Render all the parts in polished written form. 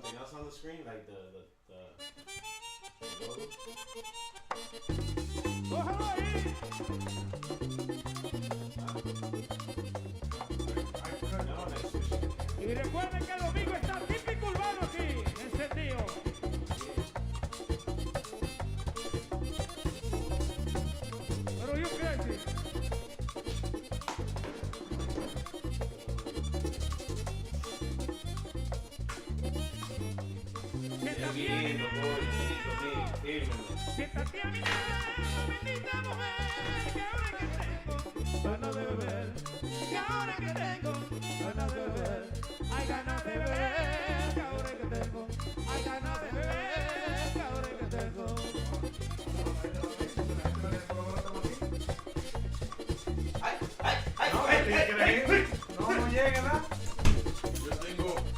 something else on the screen, like the logo? ¡Cójalo ahí! No, next week. Y recuerden que el domingo está típico urbano aquí, encendido. Pero you crazy. Siéntate a mi lado, bendita mujer, que ahora que tengo ganas de beber, que ahora que tengo ganas de beber, hay ganas de beber, que ahora que tengo, hay ganas de beber, que ahora que tengo. No llega nada.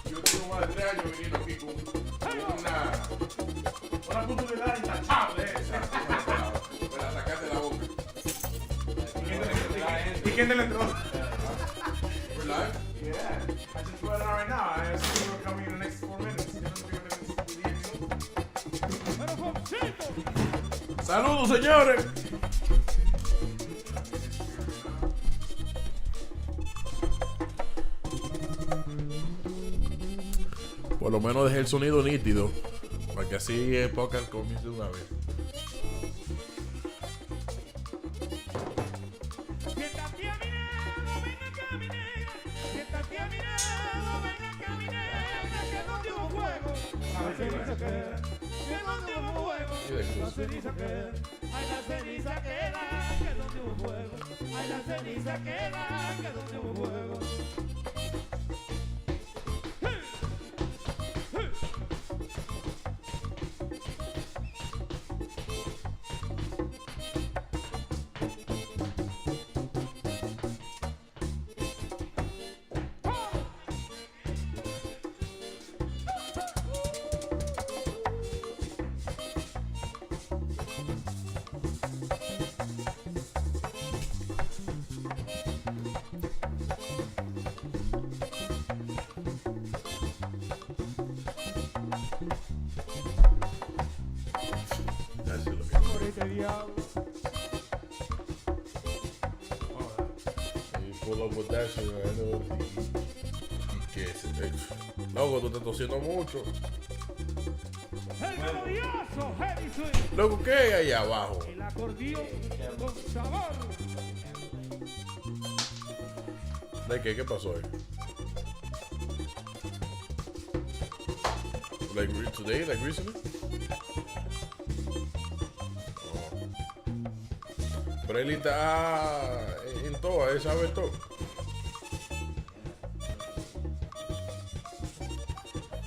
Yo tengo más de 3 años viniendo aquí con Una oportunidad intachable esa. para sacarte la boca. ¿Y quién te le entró? We're live? Yeah, I just read it out right now. I assume we're coming in the next 4 minutes. Pero Foxito, Saludos, señores. Por lo menos dejé el sonido nítido, para que así el podcast comience de una vez. siéntate a mi lado, ven acá mi negra, siéntate a mi lado, ven acá mi negra, que donde hubo fuego, la ceniza queda, que donde hubo fuego, la ceniza queda, ay la ceniza queda, que donde hubo fuego, ay la ceniza queda, que donde hubo fuego. Eso es lo que- Morete diablo. Y pull up with that shit, I know. Y que loco, tú estás tosiendo mucho. El melodioso Heavy Swing, Loco, ¿qué hay ahí abajo? el acordeón con sabor. ¿De qué? ¿Qué pasó ahí? Like today, like recently? Oh. Pero él está en todo, él sabe todo.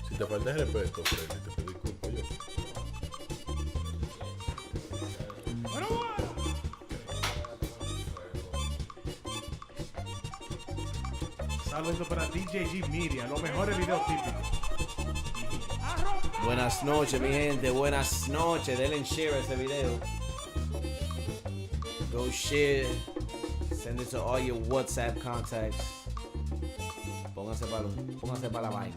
Si te falta el respeto, Freddy, te pido disculpas yo. Pero bueno, Saludos para DJG Media, los mejores videos típicos. arropa. Buenas noches, mi gente. Buenas noches. Denle share a ese video. Go share. Send it to all your WhatsApp contacts. Pónganse para la vaina.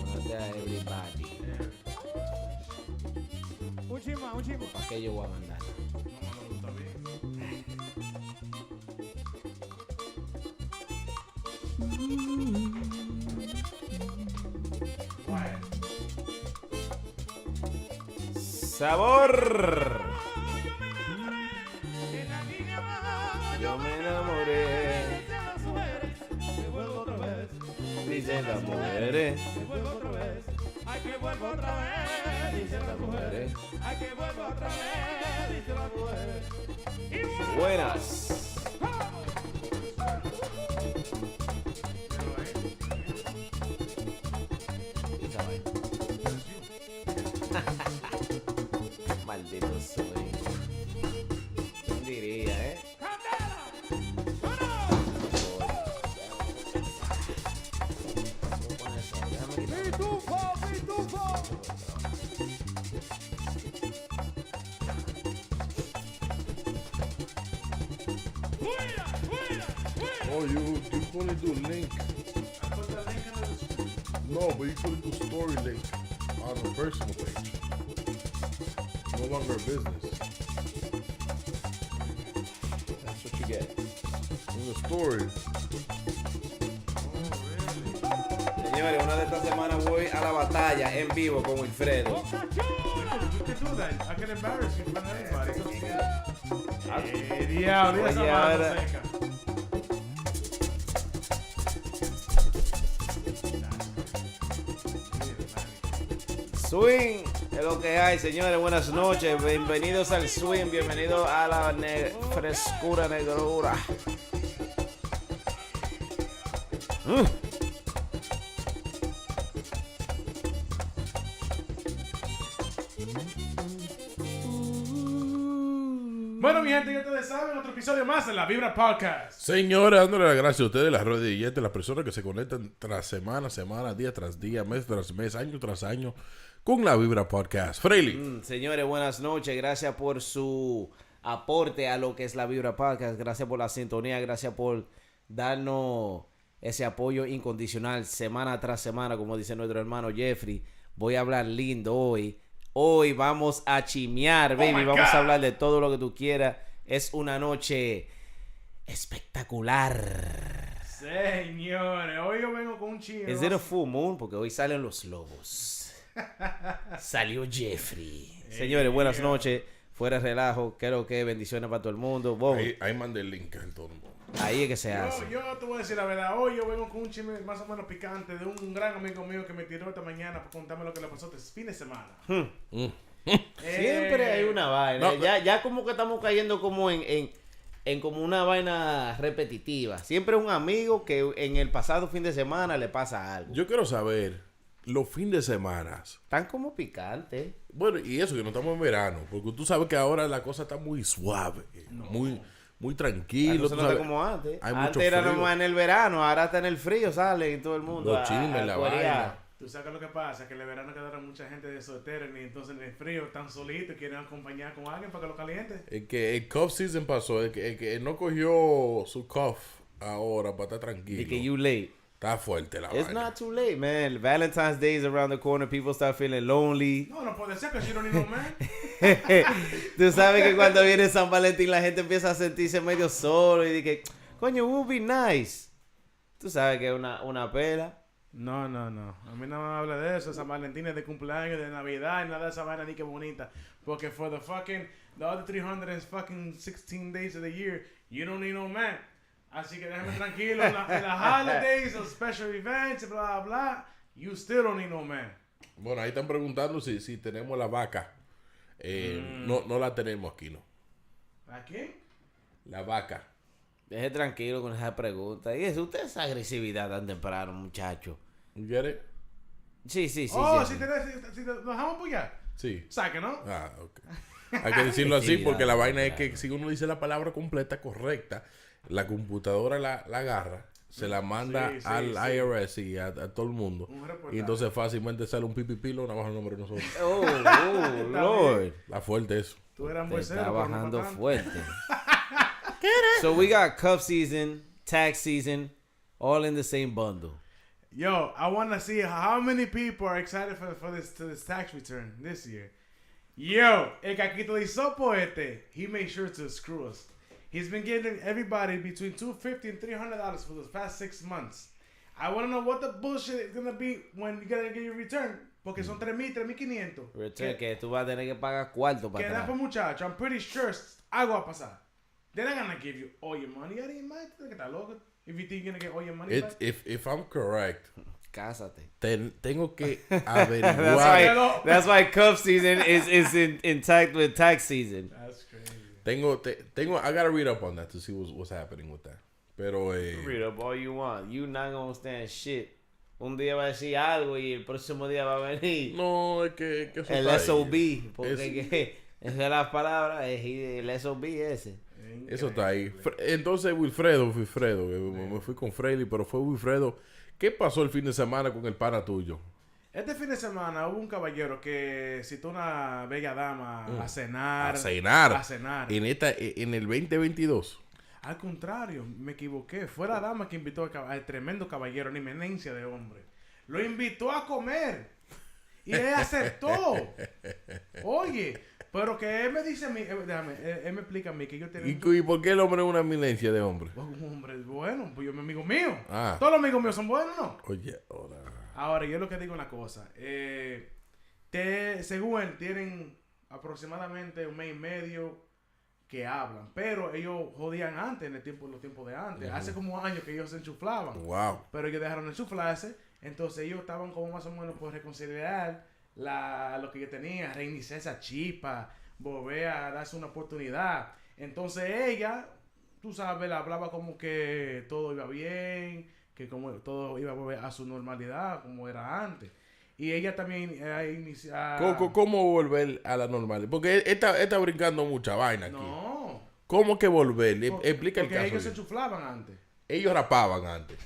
Everybody. Un chima, un chima. ¿Para qué yo voy a mandar? Sabor. En la línea baja Yo me enamoré. dicen las mujeres, que vuelvo otra vez, Dicen las mujeres. que vuelvo otra vez, ay que vuelvo otra vez, dicen las mujeres, ay que vuelvo otra vez, dicen las mujeres. Y bueno, Buenas. Esa vaina. Maldito soy. ¿Quién diría, ¡candela! ¡Vámonos! Oh, you only do link. I put the link in the description. No, but you could do story link on a personal page. No longer business. That's what you get. In the story. Señores, una de estas semanas voy a la batalla en vivo con Wilfredo. You can do that. I can embarrass you in front of everybody. Diablo, esa Oye, mano ahora- seca. Swing es lo que hay, señores. Buenas noches. Bienvenidos al swing. Bienvenidos a la frescura negrura. Bueno, mi gente, ya ustedes saben, otro episodio más de La Vibra Podcast. Señores, dándole las gracias a ustedes, las rodilletas, las personas que se conectan tras semana, día tras día, mes tras mes, año tras año, con La Vibra Podcast. Freely. Señores, buenas noches. Gracias por su aporte a lo que es la Vibra Podcast. Gracias por la sintonía. Gracias por darnos ese apoyo incondicional semana tras semana, como dice nuestro hermano Jeffrey. Voy a hablar lindo hoy. Hoy vamos a chimear, baby. my Vamos God. a hablar de todo lo que tú quieras. Es una noche espectacular. Señores, hoy yo vengo con un chino. Es de full moon porque hoy salen los lobos. Salió Jeffrey. Señores, buenas noches. Fuera de relajo. Creo que bendiciones para todo el mundo. Wow, Ahí mandé el link en todo el mundo. ahí es que se hace. Yo te voy a decir la verdad. Hoy yo vengo con un chisme más o menos picante de un gran amigo mío que me tiró esta mañana para contarme lo que le pasó este fin de semana. Siempre hay una vaina. No, ya como que estamos cayendo como en como una vaina repetitiva. Siempre un amigo que en el pasado fin de semana le pasa algo. Yo quiero saber, los fines de semana. Están como picantes. Bueno, y eso que no estamos en verano, porque tú sabes que ahora la cosa está muy suave, muy tranquilo. No tú se nota sabes. como antes. Hay mucho Antes era frío. nomás en el verano, ahora está en el frío, sale y todo el mundo. Los chismes, la cuerear. vaina. Tú sabes lo que pasa, que en el verano quedaron mucha gente de soltero y entonces en el frío están solitos y quieren acompañar con alguien para que lo caliente. El que el cough season pasó, el que no cogió su cough ahora para estar tranquilo. Y que you late. Está fuerte la It's vaina. not too late, man. Valentine's Day is around the corner. People start feeling lonely. No puede ser que si no ni no man. Tú sabes que cuando viene San Valentín la gente empieza a sentirse medio solo y dice, coño, would be nice. Tú sabes que es una pela. No. A mí no me habla de eso. San Valentín es de cumpleaños, de Navidad y nada de esa vaina ni que bonita. Porque for the other 316 days of the year, you don't need no man. Así que déjame tranquilo. En las holidays, los special events, bla, bla, you still don't need no man. Bueno, ahí están preguntando si tenemos la vaca. No la tenemos aquí, ¿no? ¿A quién? La vaca. Deje tranquilo con esa pregunta. Y eso, usted esa agresividad tan temprano, muchacho. You get it? Sí. Si nos dejamos apoyar. Sí. Saque, ¿no? Ah, ok. Hay que decirlo así Agresividad, porque la vaina es claro. que si uno dice la palabra completa, correcta, la computadora la agarra, se la manda Sí, al sí. IRS y a todo el mundo. Un reportaje. Y entonces fácilmente sale un pipipilo nada bajo el nombre de nosotros. Oh, Lord. La fuerte eso. Tú eras Te muy está serio, pero no bajando pa' tanto. fuerte. So we got cuff season, tax season, all in the same bundle. Yo, I want to see how many people are excited for this tax return this year. Yo, el caquito de Sopo he made sure to screw us. He's been giving everybody between $250 and $300 for the past 6 months. I want to know what the bullshit is going to be when you gotta get your return. Porque son 3,000, 3,500. Return que tú vas a tener que pagar cuarto para Queda por atrás. muchacho. I'm pretty sure algo va a pasar. They're not gonna give you all your money. I didn't mind. Que está loco. If you think you're gonna get all your money back. If I'm correct, Cásate. tengo que averiguar. That's why cuff season is intact with tax season. That's crazy. Tengo I gotta read up on that to see what's happening with that. Pero Read up all you want. You not gonna stand shit. Un día va a decir algo y el próximo día va a venir no, es que eso el está ahí. SOB. Porque esas son las palabras, es el SOB ese. Eso está ahí. Entonces, Wilfredo, me fui con Freely, pero fue Wilfredo. ¿Qué pasó el fin de semana con el pana tuyo? Este fin de semana hubo un caballero que citó a una bella dama a cenar. A cenar. A cenar. En el 2022. Al contrario, me equivoqué. Fue la dama que invitó al tremendo caballero, una eminencia de hombre. Lo invitó a comer. Y él aceptó. Oye, pero que él me dice a mí, él me explica a mí que yo tengo ¿Y por qué el hombre es una eminencia de hombre? un hombre bueno, pues yo mi amigo mío. Ah. Todos los amigos míos son buenos, ¿no? Oye, ahora. Ahora, yo lo que digo una cosa. Según él, tienen aproximadamente un mes y medio que hablan. Pero ellos jodían antes, en los tiempos de antes. Hace como años que ellos se enchuflaban. Wow. Pero ellos dejaron de enchuflarse. Entonces ellos estaban como más o menos por reconciliar lo que yo tenía, reiniciar esa chispa, volver a darse una oportunidad. Entonces ella, tú sabes, le hablaba como que todo iba bien, que como todo iba a volver a su normalidad como era antes. Y ella también iniciaba... ¿Cómo volver a la normal? Porque él está brincando mucha vaina aquí. No. ¿Cómo que volver? Explica el Porque caso. ellos se enchuflaban antes. Ellos rapaban antes.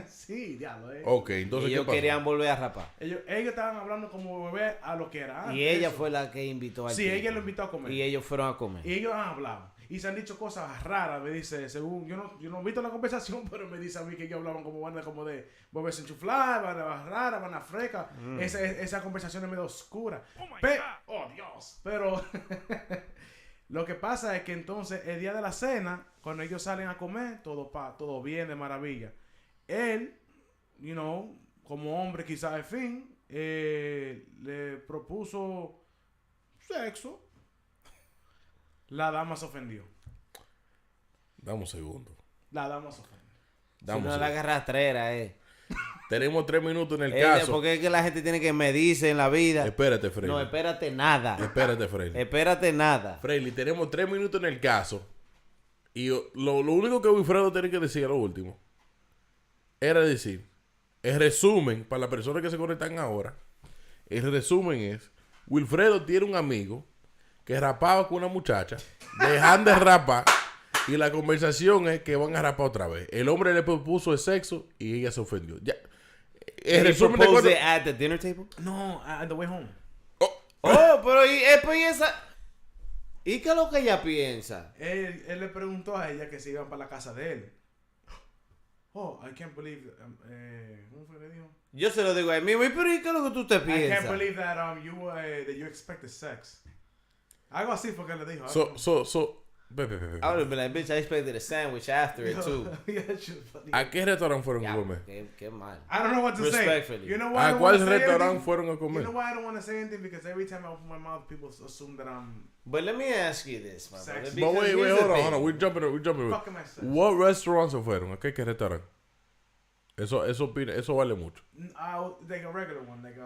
Sí, diablo. Ok, entonces Ellos ¿qué pasó? querían volver a rapar. Ellos estaban hablando como volver a lo que era antes. Y ella eso. fue la que invitó al Sí, tipo. ella lo invitó a comer. Y ellos fueron a comer. Y ellos han hablado. Y se han dicho cosas raras. Me dice, según yo no he visto la conversación, pero me dice a mí que ellos hablaban como de volverse a enchuflar, van a rara, van a freca. Esa conversación es medio oscura. Oh, Dios. Pero lo que pasa es que entonces el día de la cena, cuando ellos salen a comer, todo bien, de maravilla. Él, como hombre quizás al fin, le propuso sexo. La dama se ofendió. Dame un segundo. La dama se ofendió. Dame Si un no la segundo. agarrastrera, Tenemos 3 minutos en el caso. Porque es que la gente tiene que medirse en la vida. Espérate, Freily. No, espérate nada. Espérate, Freily. Espérate nada. Freily, tenemos 3 minutos en el caso. Y lo único que Wilfredo tiene que decir a lo último era decir, el resumen, para las personas que se conectan ahora, el resumen es, Wilfredo tiene un amigo que rapaba con una muchacha, dejan de rapar, y la conversación es que van a rapar otra vez. El hombre le propuso el sexo y ella se ofendió. Ya. El He resumen de proposed cuando... it at the dinner table. No, on the way home. Oh, pero ¿y él piensa? ¿Y qué es lo que ella piensa? Él le preguntó a ella que si iban para la casa de él. Oh, I can't believe... ¿cómo fue que dijo? Yo se lo digo a él mismo, pero ¿y qué es lo que tú te I can't piensas? believe that you expected sex. Algo así fue que le dijo. Ve. I would have been like, bitch, I expected a sandwich after it too. Yeah, that shit was funny. ¿A qué restaurante fueron a Ya, comer? qué mal. I don't know what to say. Respectfully. You know why I ¿A don't cuál wanna say restaurante anything? fueron a You comer? know why I don't want to say anything? Because every time I open my mouth, people assume that I'm But let me ask you this, my Sex. brother. But because wait, here's the hold thing. on. We're jumping. fucking myself. What restaurants se fueron? ¿A qué restaurante? Eso vale mucho. Like a regular one, like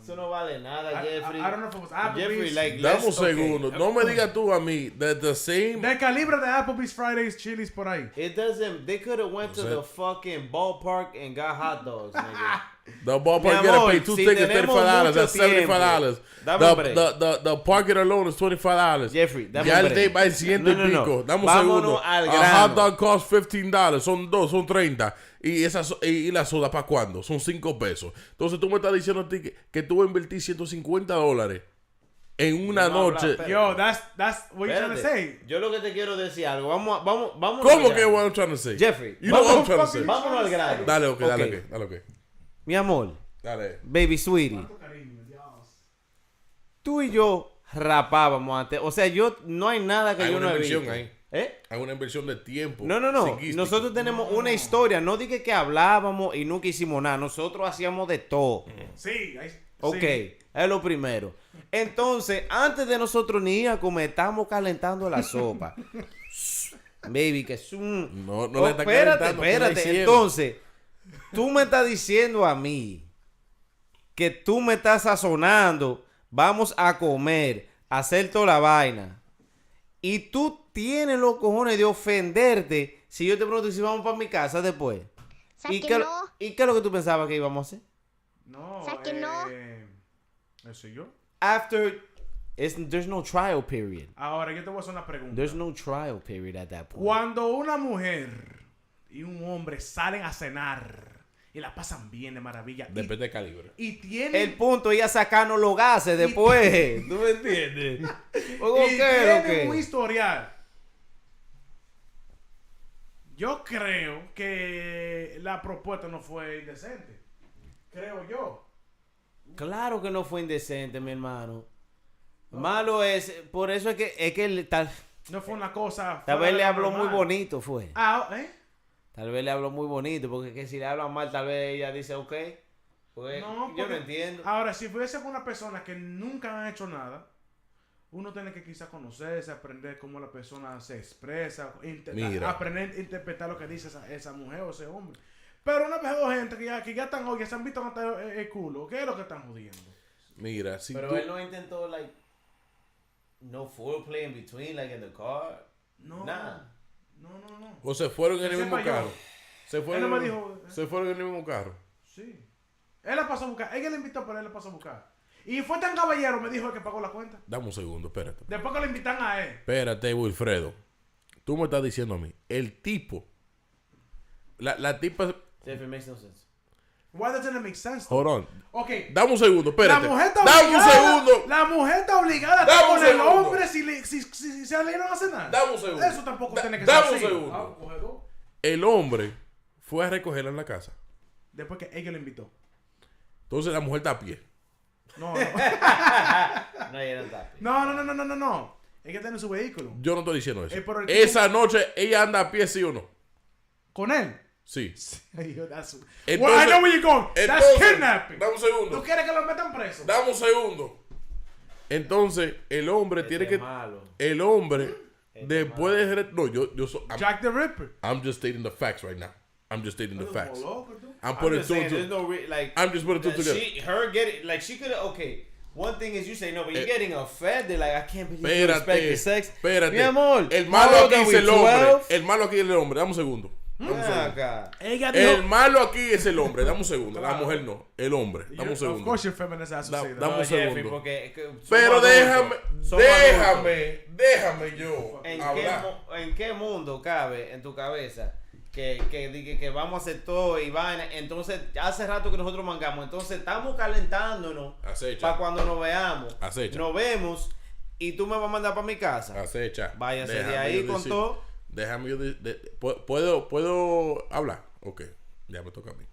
Eso no vale nada, Jeffrey. I don't know if it was Applebee's. Jeffrey, like, Dame un let's- okay. segundo. No me digas tú a mí that the same... Del calibre de Applebee's, Fridays, Chili's por ahí. It doesn't. They could have went to No sé. the fucking ballpark and got hot dogs, nigga. The ballpark, Mi you gotta amor, pay 2 si tickets, tenemos $35. mucho That's $75. Dame un break. The parking alone is $25. Jeffrey, dame ya un el break. date va en 100 No, y no, no. pico. Dame un Vámonos segundo. al A grano. hot dog cost $15. Son 2, son 30. Y la soda, ¿para cuándo? Son 5 pesos. Entonces tú me estás diciendo a ti que tú vas a invertir $150 en una No, noche. pero- Yo, that's what you trying to say. Espérate. Yo lo que te quiero decir algo. Vamos. ¿Cómo al que grano. what I'm trying to say? Jeffrey, You know what I'm vamos, trying to say. fucking- Vámonos al grano. Dale, ok, dale, Ok. ok. Dale, ok. Mi amor, Dale. baby sweetie, tú y yo rapábamos antes. O sea, no hay nada que Hay yo una no he inversión visto. ahí. ¿Eh? Hay una inversión de tiempo. No. psiquístico. Nosotros tenemos una historia. No dije que hablábamos y nunca hicimos nada. Nosotros hacíamos de todo. Sí, Ok, es lo primero. Entonces, antes de nosotros ni ir a comer, estamos calentando la sopa. Baby, que es un... No le está espérate, calentando, ¿qué le espérate. hicieron? Entonces, tú me estás diciendo a mí que tú me estás sazonando, vamos a comer, a hacer toda la vaina. Y tú tienes los cojones de ofenderte si yo te pregunto si vamos para mi casa después. ¿Sabes ¿Y que qué, no? ¿Y qué es lo que tú pensabas que íbamos a hacer? No, ¿Sabes que no? ¿Eso yo? After, there's no trial period. Ahora, yo te voy a hacer una pregunta. There's no trial period at that point. Cuando una mujer y un hombre salen a cenar y la pasan bien de maravilla Depende de calibre. y tienen El punto es a sacarnos los gases después. ¿Tú me entiendes? y tienen un ¿Qué? historial, Yo creo que la propuesta no fue indecente. Creo yo. Claro que no fue indecente, mi hermano. Malo es, por eso es que él No fue una cosa. tal fuera vez de le lo habló muy normal. bonito, fue. Ah, ¿eh? Tal vez le habló muy bonito, porque que si le hablan mal, tal vez ella dice, ok. Pues, yo no porque- entiendo. Ahora, si fuese con una persona que nunca han hecho nada, uno tiene que quizás conocerse, aprender cómo la persona se expresa, Mira. aprender a interpretar lo que dice esa mujer o ese hombre. Pero una vez o gente que ya están hoy, ya se han visto hasta el culo, ¿qué es lo que están jodiendo? Mira, si Pero tú... él no intentó, like, no foreplay in between, like, in the car. No, Nada. no. O se fueron en Que el mismo sepa yo. carro. Se fueron, Él no me dijo- se fueron en el mismo carro. Sí. Él la pasó a buscar, ella le invitó, pero él la pasó a buscar. Y fue tan caballero, me dijo que pagó la cuenta. Dame un segundo, espérate. Después que le invitan a él. Espérate, Wilfredo. Tú me estás diciendo a mí, el tipo, la tipa... Jeffrey, makes no sense. Why doesn't it make sense? Hold on. Ok. Dame un segundo, espérate. La mujer está Dame un obligada. segundo. La mujer está obligada a Dame estar un con el segundo. hombre si se salieron a cenar. Dame un segundo. Eso tampoco tiene que Dame ser un así. segundo. Ah, coge dos. El hombre fue a recogerla en la casa. Después que ella lo invitó. Entonces la mujer está a pie. No. No, ella no está. No. Ella tiene su vehículo. Yo no estoy diciendo eso. por el Esa noche ella anda a pie, ¿sí o no? ¿Con él? Sí. Ay, that's... Entonces- well, I know where you're going. That's Entonces, kidnapping. dame un segundo. ¿Tú quieres que lo metan preso? Dame un segundo. Entonces, el hombre tiene que... Malo. El hombre, después de... No, yo soy... Jack the Ripper. I'm just stating the facts right now. I'm just stating the facts. Loco, tú. I'm I'm putting just two saying, and there's two. no like. I'm just putting two together. Her getting like she could okay. One thing is you say no, but you're Eh, getting offended. Like I can't believe you respect Espérate, the sex. espérate. Mi amor, El malo aquí than es we el hombre. 12. El malo aquí es el hombre. Dame un segundo. Dame un Ven segundo. acá. Ella dijo... El malo aquí es el hombre. Dame un segundo. La Claro. mujer no. El hombre. Dame un Of segundo. course you're feminist as you Da- say that. dame un Jeffrey, segundo. porque Pero somos adultos. Somos adultos. déjame yo ¿En hablar. ¿En qué mundo cabe en tu cabeza que vamos a hacer todo y vaina? Entonces, hace rato que nosotros mangamos. Entonces, estamos calentándonos Acecha. para cuando nos veamos. Acecha. Nos vemos y tú me vas a mandar para mi casa. Acecha. Váyase de Déjame ahí yo con decir- todo. Déjame yo ¿Puedo hablar? Ok. Ya me toca a mí.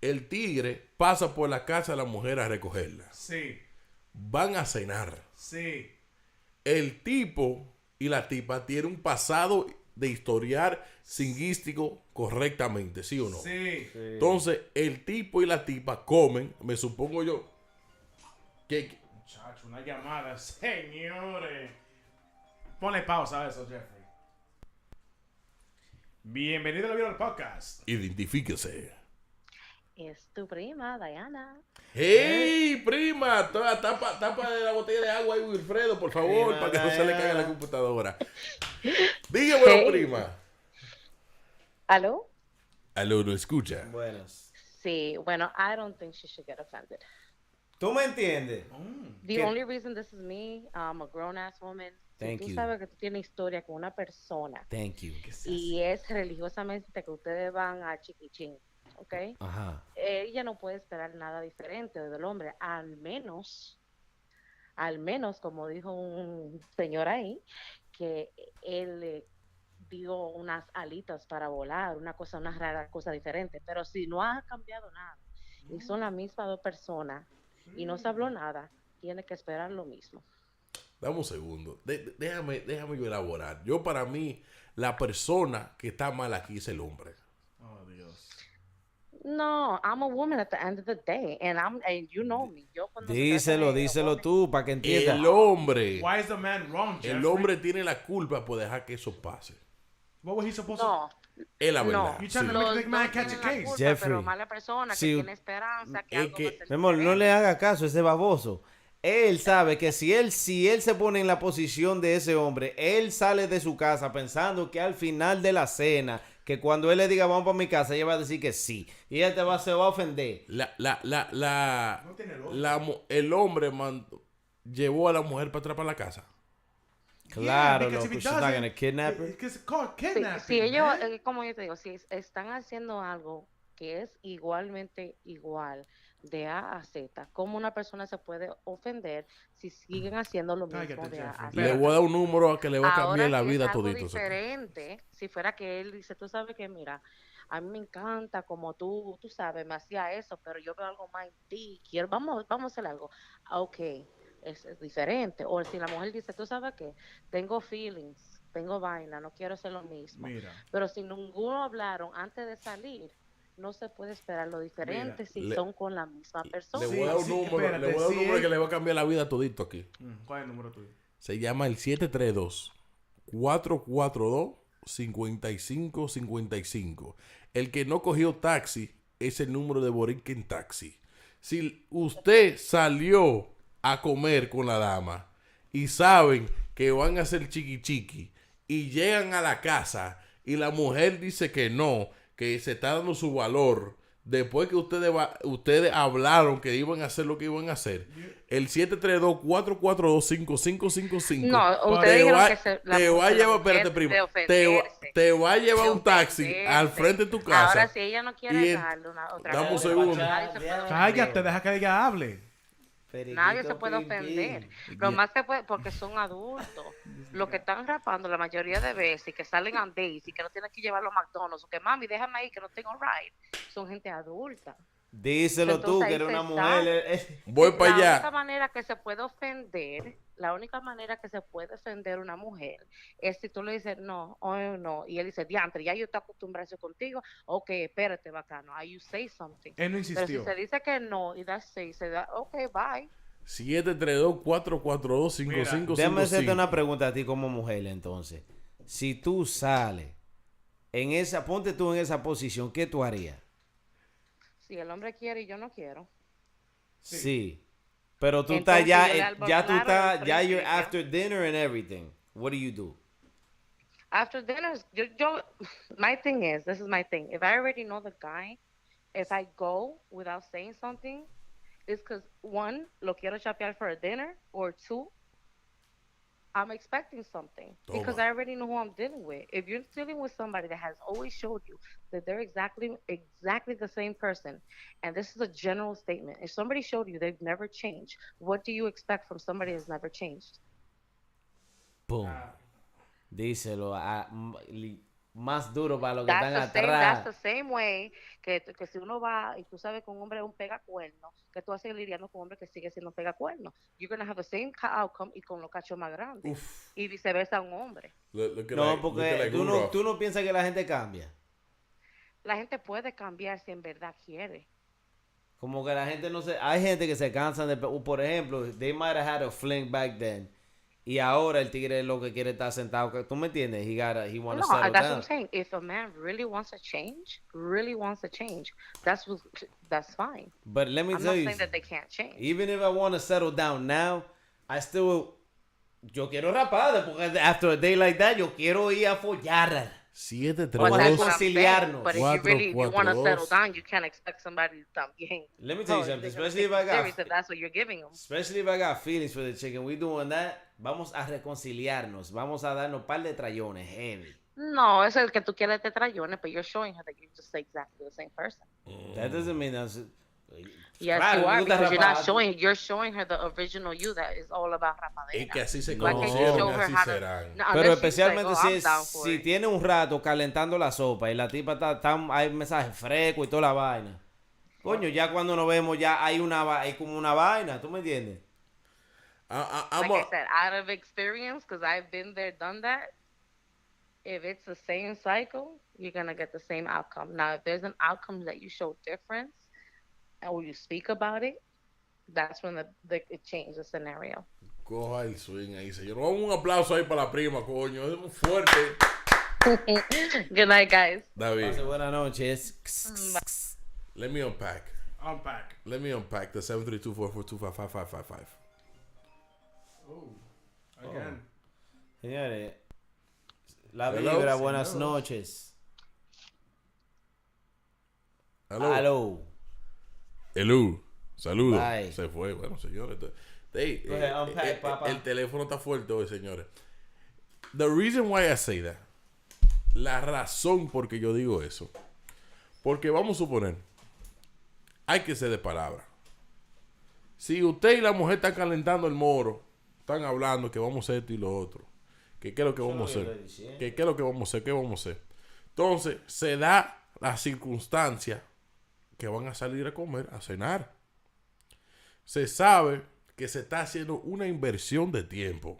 El tigre pasa por la casa de la mujer a recogerla. Sí. Van a cenar. Sí. El tipo y la tipa tienen un pasado de historial lingüístico correctamente, ¿sí o no? Sí. Entonces, el tipo y la tipa comen, me supongo yo, que Muchacho, una llamada. Señores. Ponle pausa a eso, Jeffrey. Bienvenido al video del podcast. identifíquese. Es tu prima, Diana. ¡Hey, prima! Tapa de la botella de agua ahí, Wilfredo, por favor, Prima para que no se le Diana. caiga la computadora. Dígamelo, Hey. prima. ¿Aló? Aló, ¿no escucha? Buenas. Sí, bueno, I don't think she should get offended. ¿Tú me entiendes? The ¿Qué? only reason this is me, I'm a grown ass woman. Thank Si tú you. sabes que tú tienes historia con una persona Thank you. y es religiosamente que ustedes van a chiquichín, ¿ok? Ajá. Ella no puede esperar nada diferente del hombre, al menos, como dijo un señor ahí, que él le dio unas alitas para volar, una rara cosa diferente. Pero si no ha cambiado nada y son las mismas dos personas y no se habló nada, tiene que esperar lo mismo. Dame un segundo. Déjame yo elaborar. Yo, para mí, la persona que está mal aquí es el hombre. Oh, Dios. No, I'm a woman at the end of the day, and you know me. Yo cuando se trata Díselo, de díselo hombres, tú para que entiendas. El hombre. Why is the man wrong, Jeffrey? El hombre tiene la culpa por dejar que eso pase. What was he supposed to... No, Es la no. verdad. You sí. trying to make Los the man dos catch a tienen la case. culpa, Jeffrey, pero mala persona si- que tiene esperanza que es algo que- va a ser Mi amor, no diferente. le haga caso a ese baboso. Él sabe que si él se pone en la posición de ese hombre, él sale de su casa pensando que al final de la cena, que cuando él le diga vamos para mi casa, ella va a decir que sí. Y ella se va a ofender. No tiene lógica. El hombre llevó a la mujer para atrás para la casa. Claro, because loco. if he She's not doesn't, gonna kidnap her. It's called Sí, kidnapping. si ellos, man. como yo te digo, si están haciendo algo que es igualmente igual de A a Z. ¿Cómo una persona se puede ofender si siguen haciendo lo mismo Cállate, de A a Jeffrey. Le Z? voy a dar un número que le va a cambiar Ahora la es vida a algo toditos aquí. diferente si fuera que él dice, tú sabes que mira, a mí me encanta como tú sabes, me hacía eso, pero yo veo algo más en ti, quiero, vamos a hacer algo. Ah, ok, es diferente. O si la mujer dice, tú sabes que tengo feelings, tengo vaina, no quiero hacer lo mismo. Mira, Pero si ninguno hablaron antes de salir, no se puede esperar lo diferente si le- son con la misma persona. Le voy a dar un Sí, número, le espérate, voy a dar un sí, número que le va a cambiar la vida a todito aquí. ¿cuál es el número tuyo? Se llama el 732-442-5555. El que no cogió taxi es el número de Borinquen Taxi. Si usted salió a comer con la dama y saben que van a hacer chiqui chiqui y llegan a la casa y la mujer dice que no, que se está dando su valor después que ustedes hablaron que iban a hacer lo que iban a hacer, el 732-442-5555 No, Te ustedes dijeron va, que la te va a mujer llevar, espérate prima, te va a llevar un taxi al frente de tu casa. Ahora, si ella no y quiere en- darle otra dame un cosa, segundo. nadie se puede Cállate, deja que ella hable. Nadie se puede ofender. Lo más que puede, porque son adultos. Los que están rapando la mayoría de veces y que salen a dates y que no tienen que llevarlo a McDonald's o que mami, déjame ahí que no tengo ride, son gente adulta. Díselo tú, Entonces, que ahí eres se una sabe. mujer. Voy para La única allá. manera que se puede ofender, la única manera que se puede ofender una mujer es si tú le dices no, o no, y él dice, diantre, ya yo estoy acostumbrado a eso contigo, ok, espérate, bacano, you say something. Él no Pero si insistió. se dice que no, y that's it, se da, ok, bye. 732-442-5555. Déjame hacerte una pregunta a ti como mujer, entonces. Si tú sales ponte tú en esa posición, ¿qué tú harías? Si el hombre quiere y yo no quiero. Sí. Pero tú Entonces, estás ya, yo le hablo ya tú claro estás, del ya you're principio. after dinner and everything. What do you do? After dinner, my thing is, this is my thing. If I already know the guy, if I go without saying something, it's because one, lo quiero chapear for a dinner, or two, I'm expecting something because Toma. I already know who I'm dealing with. If you're dealing with somebody that has always showed you that they're exactly the same person, and this is a general statement, if somebody showed you they've never changed, what do you expect from somebody that's never changed? Boom. Díselo. Más duro para los que están That's atrás. the same way que si uno va y tú sabes que un hombre es un pegacuerno, que tú vas a seguir lidiando con un hombre que sigue siendo un pegacuerno. You're going to have the same outcome y con los cachos más grandes. Y viceversa a un hombre. No, porque tú no piensas que la gente cambia. La gente puede cambiar si en verdad quiere. Como que la gente no se... Hay gente que se cansan de... Por ejemplo, they might have had a fling back then. Y ahora el tigre lo que quiere estar sentado. ¿Tú me entiendes? He want to No, settle that's what down. I'm saying. If a man really wants to change, that's fine. But let me I'm tell not you, saying that they can't change. even if I want to settle down now, yo quiero rapar, porque after a day like that, yo quiero ir a follar. But that's 732 what I'm saying. reconciliarnos. But if you want to 442. settle down, you can't expect somebody to también. Let me tell you Oh, something, they're gonna especially take if I you got... serious if that's what you're giving them. Especially if I got feelings for the chicken, we doing that. Vamos a reconciliarnos. Vamos a darnos un par de trayones heavy. No, es el que tú quieres te trayones, but you're showing her that you're just exactly the same person. That doesn't mean that's... Yes, Claro, you are, tú estás because rapado. you're showing her the original you that is all about rapadera. Es que así se Why can't you conocieron, show her así how to- serán. No, Pero unless she's especialmente like, oh, I'm down for si it. tiene un rato calentando la sopa y la tipa está hay mensajes frescos y toda la vaina. Coño, ya cuando nos vemos ya hay como una vaina, ¿tú me entiendes? Like I said, out of experience, because I've been there, done that, if it's the same cycle, you're going to get the same outcome. Now, if there's an outcome that you show difference, or you speak about it, that's when it changes the scenario. Coja el swing ahí, señor. Vamos un aplauso ahí para la prima, coño. Es muy fuerte. Good night, guys. David, Pase buenas noches. let me unpack. Unpack. Let me unpack the 732-442-5555. Again. Señores, la Hello, vibra, buenas señores. noches. Hello. Aló. Hello. Saludos. Bye. Se fue. Bueno, señores. Hey, Go ahead, unpack, papá. el teléfono está fuerte hoy, señores. The reason why I say that. La razón por que yo digo eso. Porque vamos a suponer, hay que ser de palabra. Si usted y la mujer están calentando el moro, están hablando que vamos a hacer esto y lo otro, que qué es lo que vamos a hacer, que qué es lo que vamos a hacer, qué vamos a hacer. Entonces, se da la circunstancia que van a salir a comer, a cenar. Se sabe que se está haciendo una inversión de tiempo.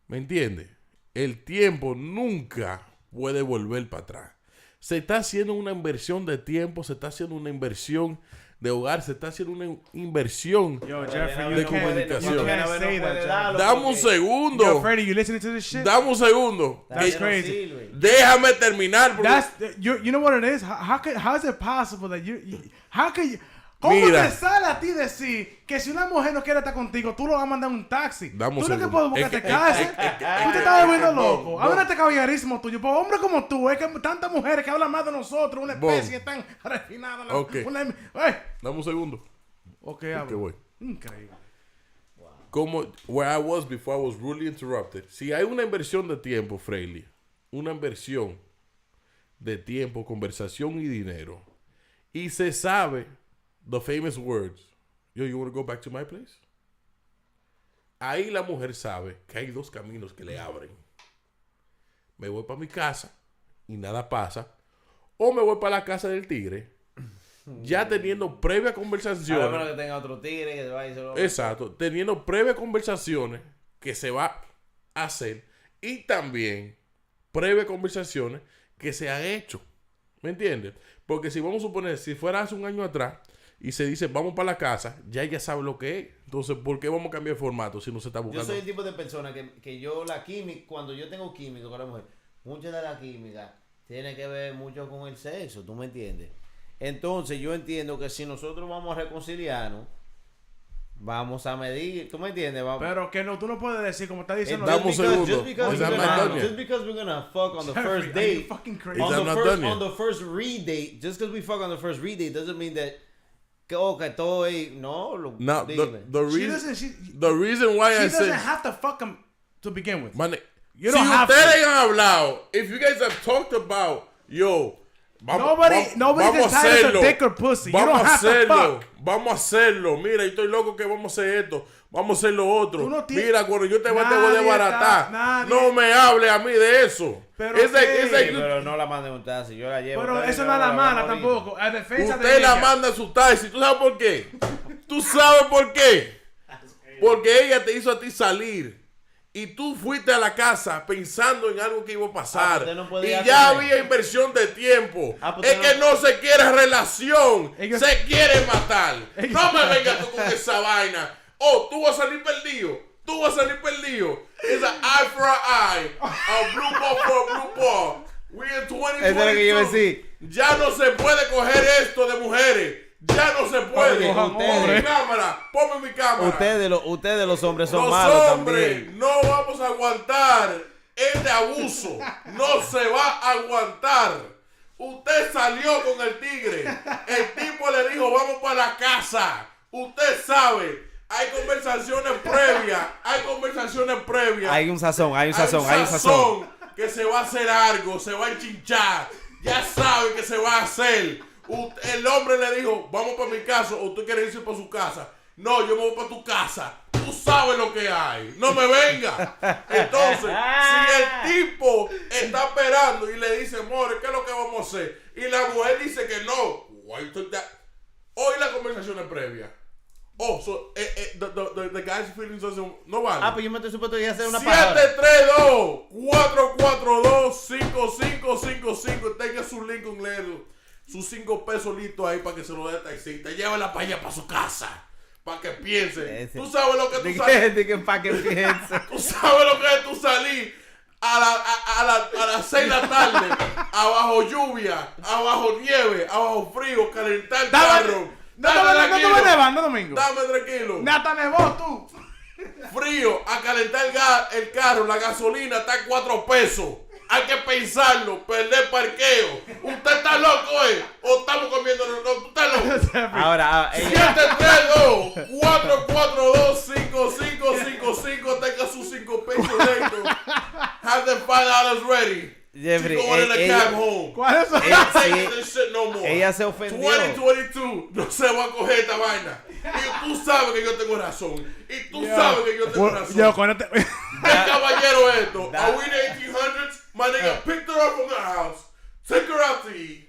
¿Me entiende? El tiempo nunca puede volver para atrás. Se está haciendo una inversión de tiempo, se está haciendo una inversión de hogar, se está haciendo una inversión Yo, Jeffrey, de you comunicación. can't say that, Jeffrey. Dame un segundo. Yo, Freddie, you listening to this shit? Dame un segundo. That's Que- crazy. Déjame terminar. Porque That's you know what it is? How is it possible that how can you ¿Cómo Mira. te sale a ti decir que si una mujer no quiere estar contigo, tú lo vas a mandar un taxi? Dame un Tú lo que segundo. puedes buscar Es te que- cases. es que- Tú te estás volviendo Bom, loco. bom. Habla este caballerismo tuyo. Pues hombre como tú, es que tantas mujeres que hablan más de nosotros, una Bom. especie tan refinada. Ok. Ey. Dame un segundo. Ok, Que habla. voy. Increíble. Como where I was before I was rudely interrupted. Si hay una inversión de tiempo, Freiley, una inversión de tiempo, conversación y dinero, y se sabe the famous words, yo, you want to go back to my place? Ahí la mujer sabe que hay dos caminos que le abren. Me voy para mi casa y nada pasa, o me voy para la casa del tigre, ya teniendo previa A conversación. lo menos que tenga otro tigre que se vaya y se lo... Exacto, teniendo previas conversaciones que se va a hacer y también previas conversaciones que se han hecho. ¿Me entiendes? Porque si vamos a suponer, si fuera hace un año atrás y se dice vamos para la casa, ya ella sabe lo que es. Entonces, ¿por qué vamos a cambiar el formato si no se está Yo buscando? soy el tipo de persona que yo la química, cuando yo tengo química con la mujer, mucha de la química tiene que ver mucho con el sexo, ¿tú me entiendes? Entonces yo entiendo que si nosotros vamos a reconciliarnos, vamos a medir, ¿tú me entiendes? Vamos, Pero que no, tú no puedes decir como está diciendo. Dame un segundo. just because Is we're that not gonna, done yet? just because we're gonna fuck on the Jeffrey, first are you date, fucking crazy? Is that on the not first done yet? on the first redate, just because we fuck on the first redate doesn't mean that que todo es no. Now, dime. She doesn't. the reason why She I doesn't said, have to fuck him to begin with. man, You si don't have ustedes to. han hablado, if you guys have talked about, yo, Nobody's entitled to dick or pussy. You Vamos don't a have to hacerlo. fuck. Vamos a hacerlo. Mira, yo estoy loco que vamos a hacer esto. Vamos a hacer lo otro. Tú no tienes- Mira, cuando yo te voy a Nadie desbaratar. está- nadie- No me hable a mí de eso. Pero Ese- qué, ese- Sí, pero no la manden un taxi, yo la llevo. Pero Ustedes eso me no es la van a mala morir. tampoco. A defensa de usted la ella. manda a su taxi. ¿Tú sabes por qué? ¿Tú sabes por qué? Porque ella te hizo a ti salir. Y tú fuiste a la casa pensando en algo que iba a pasar. usted no Y podía ya comer. había inversión de tiempo. Pues Es usted que no se quiere relación. Ellos- Se quiere matar. No me vengas tú con esa vaina. Oh, tú vas a salir perdido. Tú vas a salir perdido. It's an eye for an eye. A blue ball for a blue ball. We in 2022. Eso es lo que yo iba a decir. Ya no se puede coger esto de mujeres. Ya no se puede. Oye, Ponme ustedes- mi cámara. Ponme mi cámara. Ustedes los hombres son Los malos hombres también. no vamos a aguantar este abuso. No se va a aguantar. Usted salió con el tigre. El tipo le dijo, vamos para la casa. Usted sabe, hay conversaciones previas. Hay conversaciones previas. Hay un sazón, hay un Hay sazón, hay un sazón. que se va a hacer algo, se va a enchinchar. Ya sabe que se va a hacer. El hombre le dijo, vamos para mi casa, o tú quieres irse para su casa. No, yo me voy para tu casa. Tú sabes lo que hay. No me venga. Entonces, si el tipo está esperando y le dice, more, ¿qué es lo que vamos a hacer? Y la mujer dice que no. Why took that? Hoy la conversación es previa. Oh, so the guy's feelings no vale. Ah, pues yo me estoy supuesto que hacer una paja. 732-442-5555. Tenga su Lincoln Leather, sus 5 pesos listos ahí para que se lo dé al taxista. Llévala para allá, para su casa. Para que piense. Ese- Tú sabes lo que tú salís. De que pa' que piense. Tú sabes lo que es tú salir a las 6 de la tarde. Abajo lluvia, abajo nieve, abajo frío, calentar el carro. No te va nevando, Domingo. Dame tranquilo. Hasta nevó tú. Frío, a calentar el carro, la gasolina está en 4 pesos. Hay que pensarlo, perder parqueo. ¿Usted está loco, ¿O estamos comiendo? No, tú estás loco. Ahora, ella, 732-442-5555. Tenga sus 5 pesos dentro. Have the $5 ready. Jeffrey, She going in a ella- cab home. ¿Cuál es eso? Ain't taking this shit no more. Ella se ofendió. 2022 no se va a coger esta vaina. Y tú sabes que yo tengo razón. Y tú sabes que yo tengo razón. Yo, con este... ¿Qué caballero es esto? Are we in the 1800s? My nigga picked her up from the house, took her out to eat,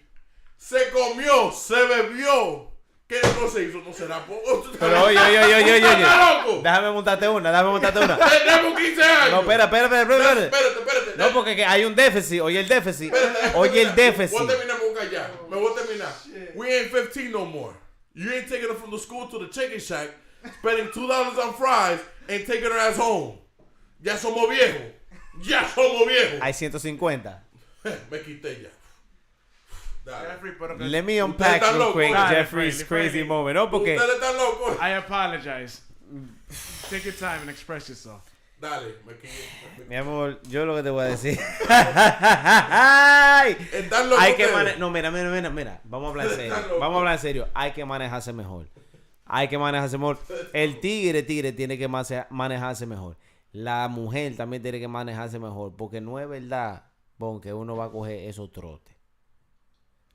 se comió, se bebió. ¿Qué no se hizo? No será poco. Pero oye. ¿Estás loco? Déjame montarte una. Tenemos 15 años. No, espérate. Espérate. No, porque que hay un déficit. Oye el déficit. Espérate. Oye el déficit. Voy a terminar, me voy a callar. Me voy a terminar. We ain't 15 no more. You ain't taking her from the school to the chicken shack, spending $2 on fries, and taking her ass home. Ya somos viejos. Hay 150. Me quité ya. Dale. Jeffrey, pero que- Let me unpack están real locos. quick Dale, Jeffrey's Freddy. crazy moment. No, porque... Ustedes están locos. I apologize. Take your time and express yourself. Dale, me quité. Mi amor, yo lo que te voy a decir. Ay, Están locos. hay que ustedes. manejar. No, mira. Vamos a hablar en serio. Están locos. Vamos a hablar en serio. Hay que manejarse mejor. El tigre tiene que manejarse mejor. La mujer también tiene que manejarse mejor. Porque no es verdad, Bon, que uno va a coger esos trotes.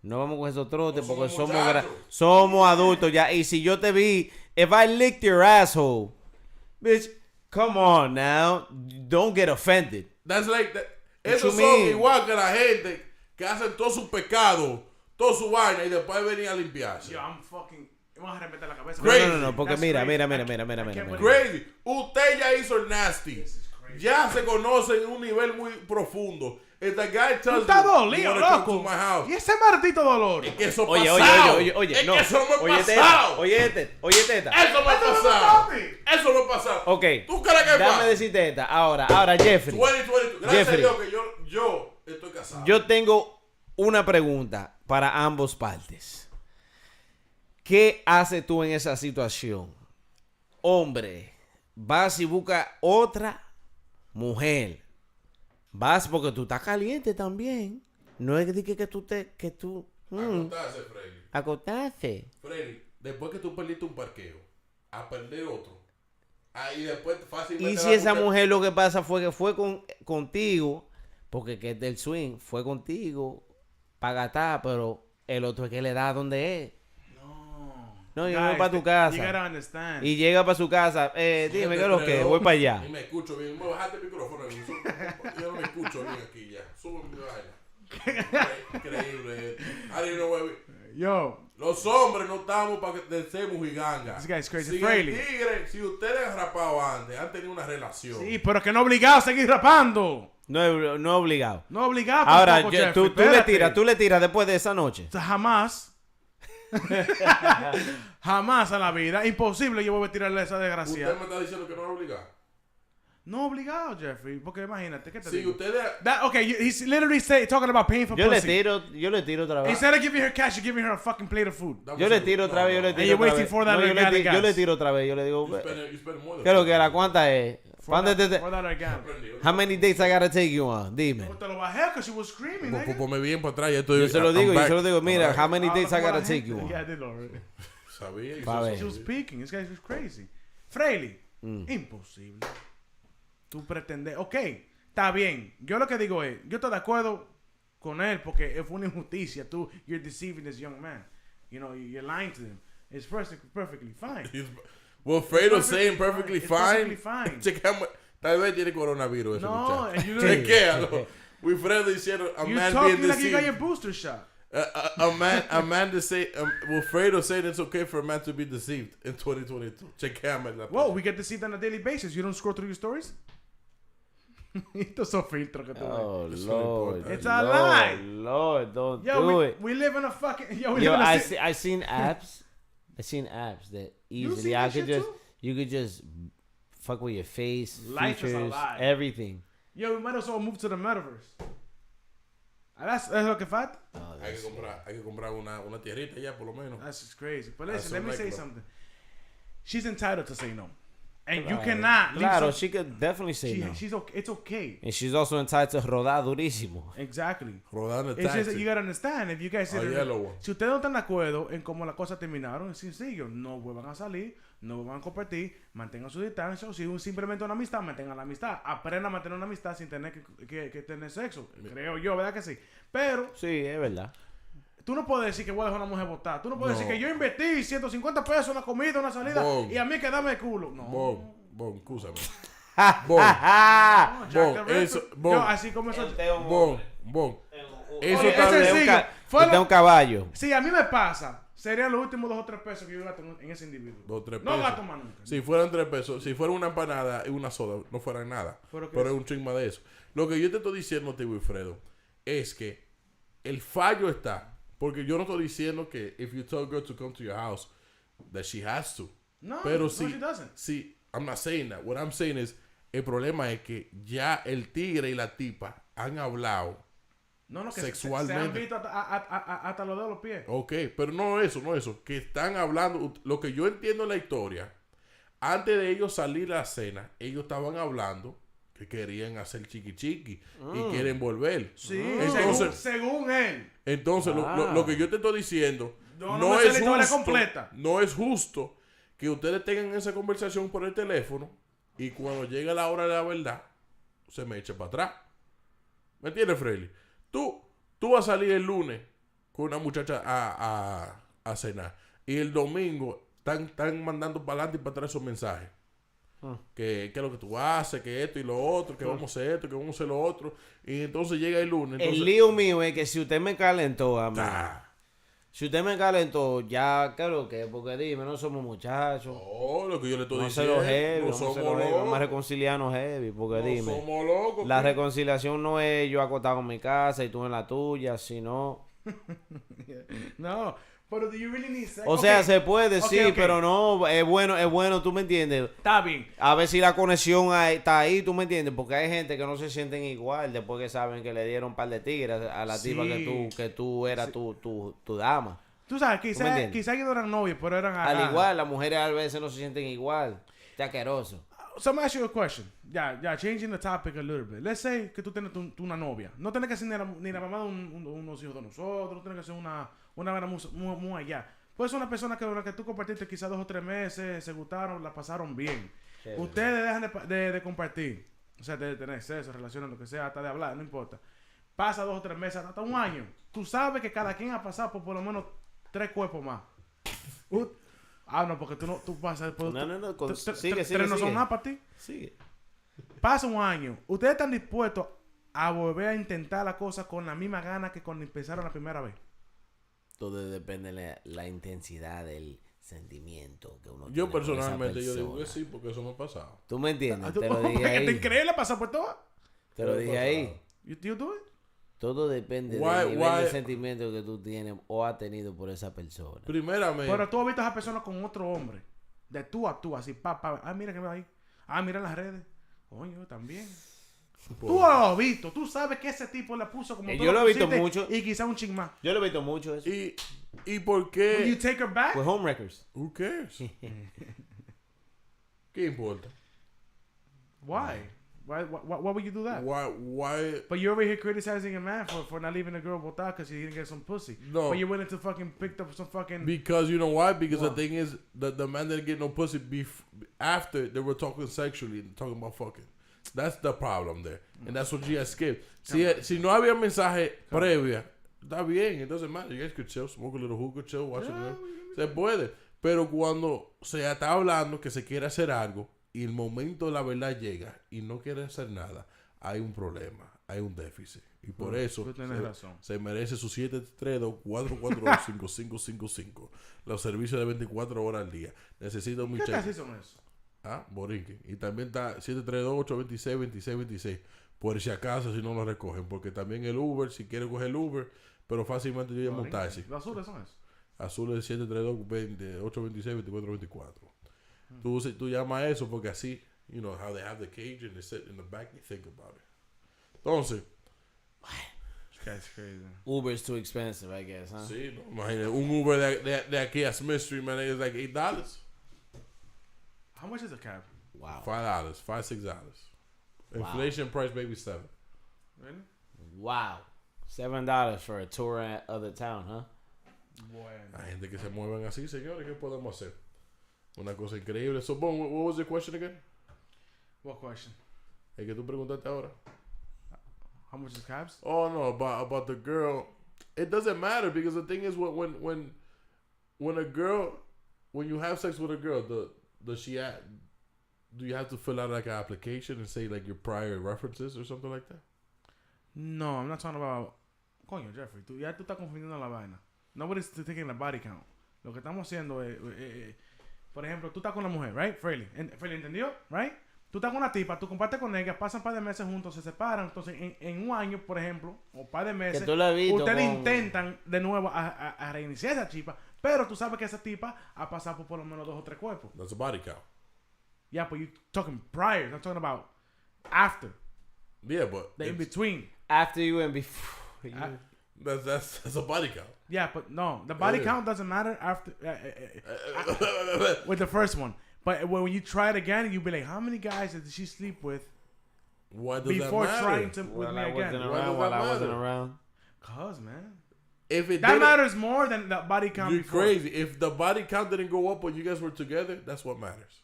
No vamos a coger esos trotes No porque somos somos, muchachos. somos adultos ya. Y si yo te vi, if I licked your asshole, bitch, come on now. Don't get offended. That's like that. What Esos you son mean? igual que la gente que hacen todo su pecado, toda su vaina y después venir a limpiarse. Yo, I'm fucking... Vamos a remeter la cabeza. Crazy. No, porque That's mira. crazy. I can't Mira. believe- Crazy. Usted ya hizo el nasty. Ya se conocen en un nivel muy profundo. If the guy Tú tells estás you, dolido, you wanna come loco. to my house, Y ese maldito dolor. es que eso Oye, pasado. oye, Es no. que eso no ha Oye, pasado. Oye, teta. Eso no ha Eso no pasado. papi. Eso no ha pasado. Ok. ¿Tú crees que Dame pasa? decirte esta. Ahora, Jeffrey. 2022. Gracias Jeffrey. a Dios que yo estoy casado. Yo tengo una pregunta para ambos partes. ¿Qué haces tú en esa situación? Hombre, vas y buscas otra mujer. Vas porque tú estás caliente también. No es que tú Acotarse, Freddy. acotaste. Freddy, después que tú perdiste un parqueo, a perder otro. Ahí después fácilmente. Y la si esa mujer- mujer lo que pasa fue que fue contigo, porque que es del swing, fue contigo para gastar, pero el otro es que le da donde es. No, yo voy para tu You casa. gotta understand. Y llega para su casa. Dime qué es lo que, voy para allá. Y me escucho bien. Me bajaste el micrófono. Yo no me escucho bien aquí ya. Sube mi vaina. Increíble. I didn't know where we- Yo, Los hombres no estamos para que ser mujiganga. This guy's crazy. Si Fraley. el tigre, si ustedes han rapado antes, han tenido una relación. sí, pero que no obligado a seguir rapando. No obligado. No obligado Ahora, tampoco, tú Jeffrey, le espérate. tiras después de esa noche. O sea, jamás. Jamás a la vida. Imposible yo voy a tirarle a esa Usted desgracia. me está diciendo que no es obligado. No obligado, Jeffrey. Porque imagínate, ¿qué te Si digo? ustedes. Okay, he's literally talking about paying for Yo le pussy. tiro otra vez. Instead of giving her cash, you're giving her a fucking plate of food. Yo le tiro otra vez, yo le And tiro you're otra waiting vez. for that No, yo organic yo le gas. tiro otra vez, yo le digo, You spend more than ¿qué es lo que la cuánta es? For ¿Cuánto that organic. How many dates I gotta take you on? Dime. Te lo bajé because she was screaming, nigga. Ponme bien para atrás. Ya estoy, Yo se lo digo, I'm back. mira, how many Ah, dates I como la gotta take gente. you on? Yeah, I did already. Sabía. y Pa' eso- ver. She was speaking. This guy was crazy. Fraley, imposible. Tú pretendes. Ok, está bien. Yo lo que digo es, yo estoy de acuerdo con él porque fue una injusticia. You're deceiving this young man. You know, you're lying to him. It's perfectly fine. Well, Fredo It's saying perfectly perfectly fine. fine. It's perfectly fine. Chequeamos. Tal vez tiene coronavirus ese No, muchacho. and you Chequéalo. Wilfredo diciendo a You're man being talking like you got your deceived. booster shot. A man to say, Wilfredo said it's okay for a man to be deceived in 2022. Chequeame la Whoa, we get deceived on a daily basis. You don't scroll through your stories? Estos son filtros que tú ves. Oh, Eso no Lord. importa. It's a lie. Lord, don't Yo, do it. we live in a fucking... Yo, we Yo, live in a... I seen apps. I seen apps that easily seen I that could shit just too? you could just fuck with your face, Life is a features, lie. everything. Yo, we might as well move to the metaverse. That's lo que falta. Oh, Hay que comprar una tierrita ya, por lo menos. That's just crazy. But That's listen, let me so say like, something. She's entitled to say no. And you cannot leave Claro, some- she could definitely say no. she's okay. It's okay. And she's also entitled to rodar durísimo. Exactly. Rodando It's just that taxi. you gotta understand if you guys A yellow one. si ustedes no están de acuerdo en cómo las cosas terminaron, es sencillo, no vuelvan a salir, no vuelvan a compartir, mantengan su distancia, o si es simplemente una amistad, mantengan la amistad, aprendan a mantener una amistad sin tener que tener sexo, creo yo, ¿verdad que sí? Pero Sí, es verdad. tú no puedes decir que voy a dejar a una mujer botar, tú no puedes No. decir que yo invertí 150 pesos en una comida, una salida, Bon. y a mí que dame el culo, no. Bon, escúchame. Bon, No, Jack Bon, the Ripper. eso- Bon. Yo, así como eso. Bon. Eso Oye, está ese bien. es sencillo. Fue Usted es lo- un caballo. Si a mí me pasa, serían los últimos 2 o 3 pesos que yo gasto en ese individuo. 2 o 3 No pesos. gasto más nunca. Si fueran 3 pesos, si fuera una empanada y una soda, no fueran nada. ¿Pero qué Pero es? es un chisma de eso. Lo que yo te estoy diciendo, tío Wilfredo, es que el fallo está. Porque yo no estoy diciendo que if you tell a girl to come to your house, that she has to. No, Pero no, sí, she doesn't. sí, I'm not saying that. What I'm saying is, el problema es que ya el tigre y la tipa han hablado. No, que Sexualmente. se han visto hasta los dedos de los pies. Ok, pero no eso. Que están hablando. Lo que yo entiendo en la historia, antes de ellos salir a la cena, ellos estaban hablando que querían hacer chiqui chiqui y quieren volver. Sí, Entonces, según él. entonces lo que yo te estoy diciendo No no me sé es la historia justo. completa. No es justo que ustedes tengan esa conversación por el teléfono y cuando llegue la hora de la verdad, se me eche para atrás. ¿Me entiendes, Freddy? Tú vas a salir el lunes con una muchacha a cenar y el domingo están mandando para adelante y para atrás esos mensajes. Que es lo que tú haces, que esto y lo otro, que vamos a hacer esto, que vamos a hacer lo otro. Y entonces llega el lunes. Entonces, El lío mío es que si usted me calentó a mí, ah, si usted me calentó, ya, claro que, porque dime, no somos muchachos. no, lo que yo le estoy Vamos a diciendo. hacerlo heavy, No vamos a somos hacerlo heavy, vamos a locos. reconciliarnos heavy, porque No dime, somos locos. la ¿qué? reconciliación no es yo acostado en mi casa y tú en la tuya, sino... No, pero do you really need sex? O sea, Ok, se puede, ok, sí, ok. pero no, es bueno, tú me entiendes. Está bien. A ver si la conexión está ahí, tú me entiendes, porque hay gente que no se sienten igual después que saben que le dieron un par de tigres a la tipa Sí. que tú eras tu dama. Tú sabes, ¿Tú me quizás entiendes? ellos no eran novios, pero eran Al igual, las mujeres a veces no se sienten igual. Está asqueroso. So, let me ask you a question. Ya, changing the topic a little bit. Let's say que tú tienes una novia. No tienes que ser ni la mamá de unos hijos de nosotros. No tienes que ser una vera muy allá. Puede ser una persona con la que tú compartiste quizás 2 o 3 meses, se gustaron, la pasaron bien. Chévere. Ustedes dejan de compartir. O sea, de tener sexo, relaciones, lo que sea, hasta de hablar, no importa. Pasa 2 o 3 meses, hasta un año. Tú sabes que cada quien ha pasado por lo menos 3 cuerpos más. No, porque tú pasas por... No, sigue, 3 sigue, no son sigue. nada para ti. Sí. Pasa un año. ¿Ustedes están dispuestos a volver a intentar la cosa con la misma gana que cuando empezaron la primera vez? Todo depende de la intensidad del sentimiento que uno Yo tiene con esa personalmente yo digo que persona. sí, porque eso me ha pasado. ¿Tú me entiendes? Te lo Porque dije te ahí. increíble pasar por todo. Te lo dije ahí. You do it? Todo depende del nivel de sentimiento que tú tienes o has tenido por esa persona. Primeramente, Pero tú has visto a esa persona con otro hombre. De tú a tú, así, pa. Mira que va ahí. Mira en las redes. Coño, también. Tú lo has visto. Tú sabes que ese tipo le puso como tú yo lo he visto pusiste mucho. Y quizá un ching más. Yo lo he visto mucho eso. ¿y por Will qué? you take her back? Pues Homewreckers. Who cares? ¿Qué importa? Why? Why would you do that? Why? But you're over here criticizing a man for not leaving a girl botada because he didn't get some pussy. No. But you're willing to fucking pick up some fucking... Because you know why? Because Why? the thing is, the man didn't get no pussy after they were talking sexually and talking about fucking. That's the problem there. And that's what she has skipped. Si no había mensaje previa, está bien, it doesn't matter. You guys could chill, smoke a little hookah, chill, watch it. Se puede. Pero cuando se está hablando que se quiere hacer algo y el momento de la verdad llega y no quiere hacer nada, hay un problema, hay un déficit. Y por eso tú tienes razón. se merece su 732-442-5555. Los servicios de 24 horas al día. Necesita un ¿Qué muchacho. casi son eso? Borinquen. Y también está 732-826-2626. Por si acaso, si no lo recogen. Porque también el Uber, si quiere coger el Uber, pero fácilmente yo llamo un taxi. Los azules son eso. Azul es 732-826-2424. Tú llamas a eso porque así, you know, how they have the cage and they sit in the back, you think about it. Entonces, This guy's crazy. Uber's too expensive, I guess, huh? sí, no, imagínate, un Uber de aquí a Smith Street, man, es like $8. How much is a cab? Wow. $5, $6. Inflation price, maybe $7. Really? Wow. $7 for a tour at other town, huh? Bueno. Hay gente que se mueven así, señores. ¿Qué podemos hacer? Una cosa increíble. So, Bon, what was your question again? What question? El que tú preguntaste ahora. How much is cabs? Oh no, about the girl. It doesn't matter because the thing is when a girl, when you have sex with a girl, does she do you have to fill out like an application and say like your prior references or something like that? No, I'm not talking about. Coño, Jeffrey, tú estás confundiendo la vaina. Nobody's taking the body count. Lo que estamos haciendo es, por ejemplo, tú estás con la mujer, right? Freely ¿entendió? Right? Tú estás con una tipa, tú compartes con ella, pasan un par de meses juntos, se separan. Entonces, en un año, por ejemplo, o un par de meses, Que tú la has visto ustedes con- intentan de nuevo a reiniciar esa tipa, pero tú sabes que esa tipa ha pasado por lo menos 2 o 3 cuerpos. That's a body count. Yeah, but you're talking prior, not talking about after, Yeah, but the in between. After you and before. You, that's a body count. Yeah, but no, the body Yeah. count doesn't matter after with the first one. But when you try it again, you be like, how many guys did she sleep with Why does before that matter? trying to with while me I wasn't again? Why does around, while that I wasn't matter? around. Cause man, If it that didn't- matters more than the body count. You're before. crazy. If the body count didn't go up when you guys were together, that's what matters.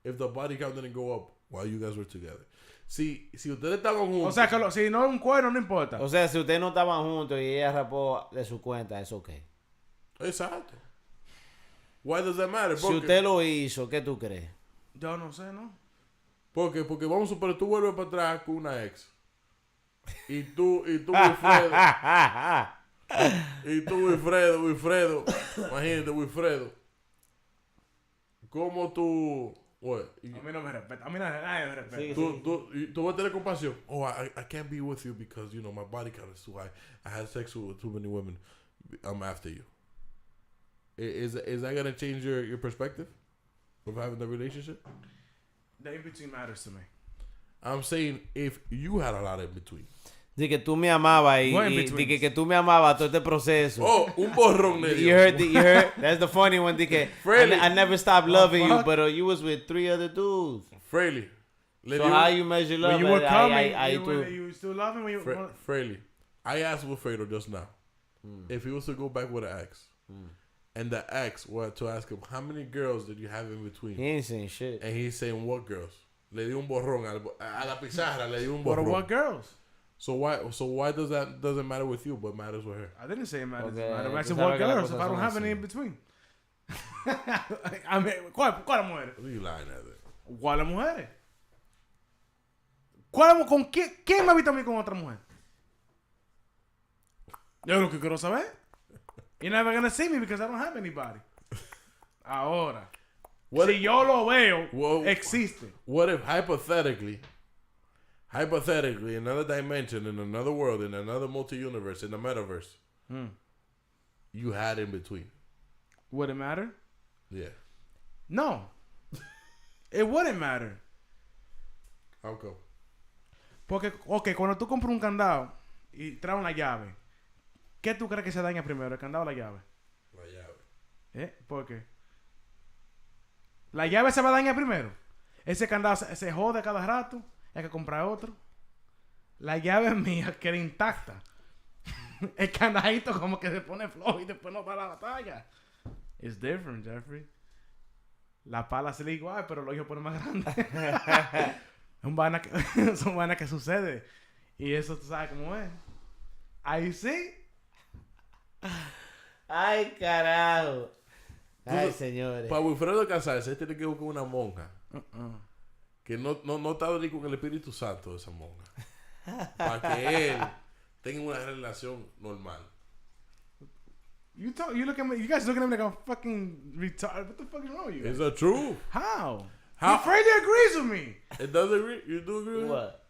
If the body count didn't go up while you guys were together. Si ustedes estaban O juntos. sea, que si no es un cuerno, no importa. O sea, si ustedes no estaban juntos y ella rapó de su cuenta, es ok. Exacto. Why does that matter? Si usted lo hizo, ¿qué tú crees? Yo no sé, ¿no? Porque vamos a suponer, tú vuelves para atrás con una ex. Y tú, Wilfredo. Y tú, Wilfredo. Imagínate, Wilfredo. ¿Cómo tú. What? A mí no me respeta. A mí nadie me respeta. Sí. Tú vas a tener compasión. Oh, I can't be with you because, you know, my body count is too high. I had sex with too many women. I'm after you. Is that going to change your perspective of having the relationship? The in between matters to me. I'm saying if you had a lot in between. De que tú me amabas y, What in y between? de que tú me amabas todo este proceso. Oh, un borrón le You dio. heard, that's the funny one. De que Freely. I never stopped loving you, fuck. but you was with 3 other dudes. Freely. Le So dio- how you measure love? When you were coming, Ahí you still love him when you. Freely. I asked Wilfredo just now if he was to go back with an ex. And the ex were to ask him, how many girls did you have in between? He ain't saying shit. And he's saying, what girls? Le dio un borrón a la pizarra, le dio un But borrón. what girls? So why doesn't matter with you, but matters with her? I didn't say it matters. Okay, I tú said sabes what que las girls if cosas I don't son have any así. in between. I mean, ¿cuál mujeres? What are you lying at it? ¿Cuáles mujeres? ¿Con quién me ha visto a mí con otra mujer? Yo lo que quiero saber. You're never gonna see me because I don't have anybody. Ahora. What si yo lo veo, Whoa. existe. What if hypothetically, in another dimension, in another world, in another multi-universe, in the metaverse, you had in between? Would it matter? Yeah. No. It wouldn't matter. How come? Porque, ok, cuando tú compras un candado y traes una llave, ¿qué tú crees que se daña primero, el candado o la llave? La llave. ¿Por qué? La llave se va a dañar primero. Ese candado se jode cada rato. Hay que comprar otro. La llave mía queda intacta. El candadito como que se pone flojo y después no va a la batalla. It's different, Jeffrey. La pala se le igual, pero el hoyo pone más grande. Son vainas que sucede. Y eso tú sabes cómo es. Ahí sí. Ay, carajo. Ay, señores. Para Wilfredo casarse, él tiene que buscar una monja que no está ni con el Espíritu Santo, esa monja. Para que él tenga una relación normal. You look at me. You guys looking at me like I'm fucking retarded. What the fuck is wrong with you? Is that true? How? How- He freely agrees with me It does agree? You do agree with that?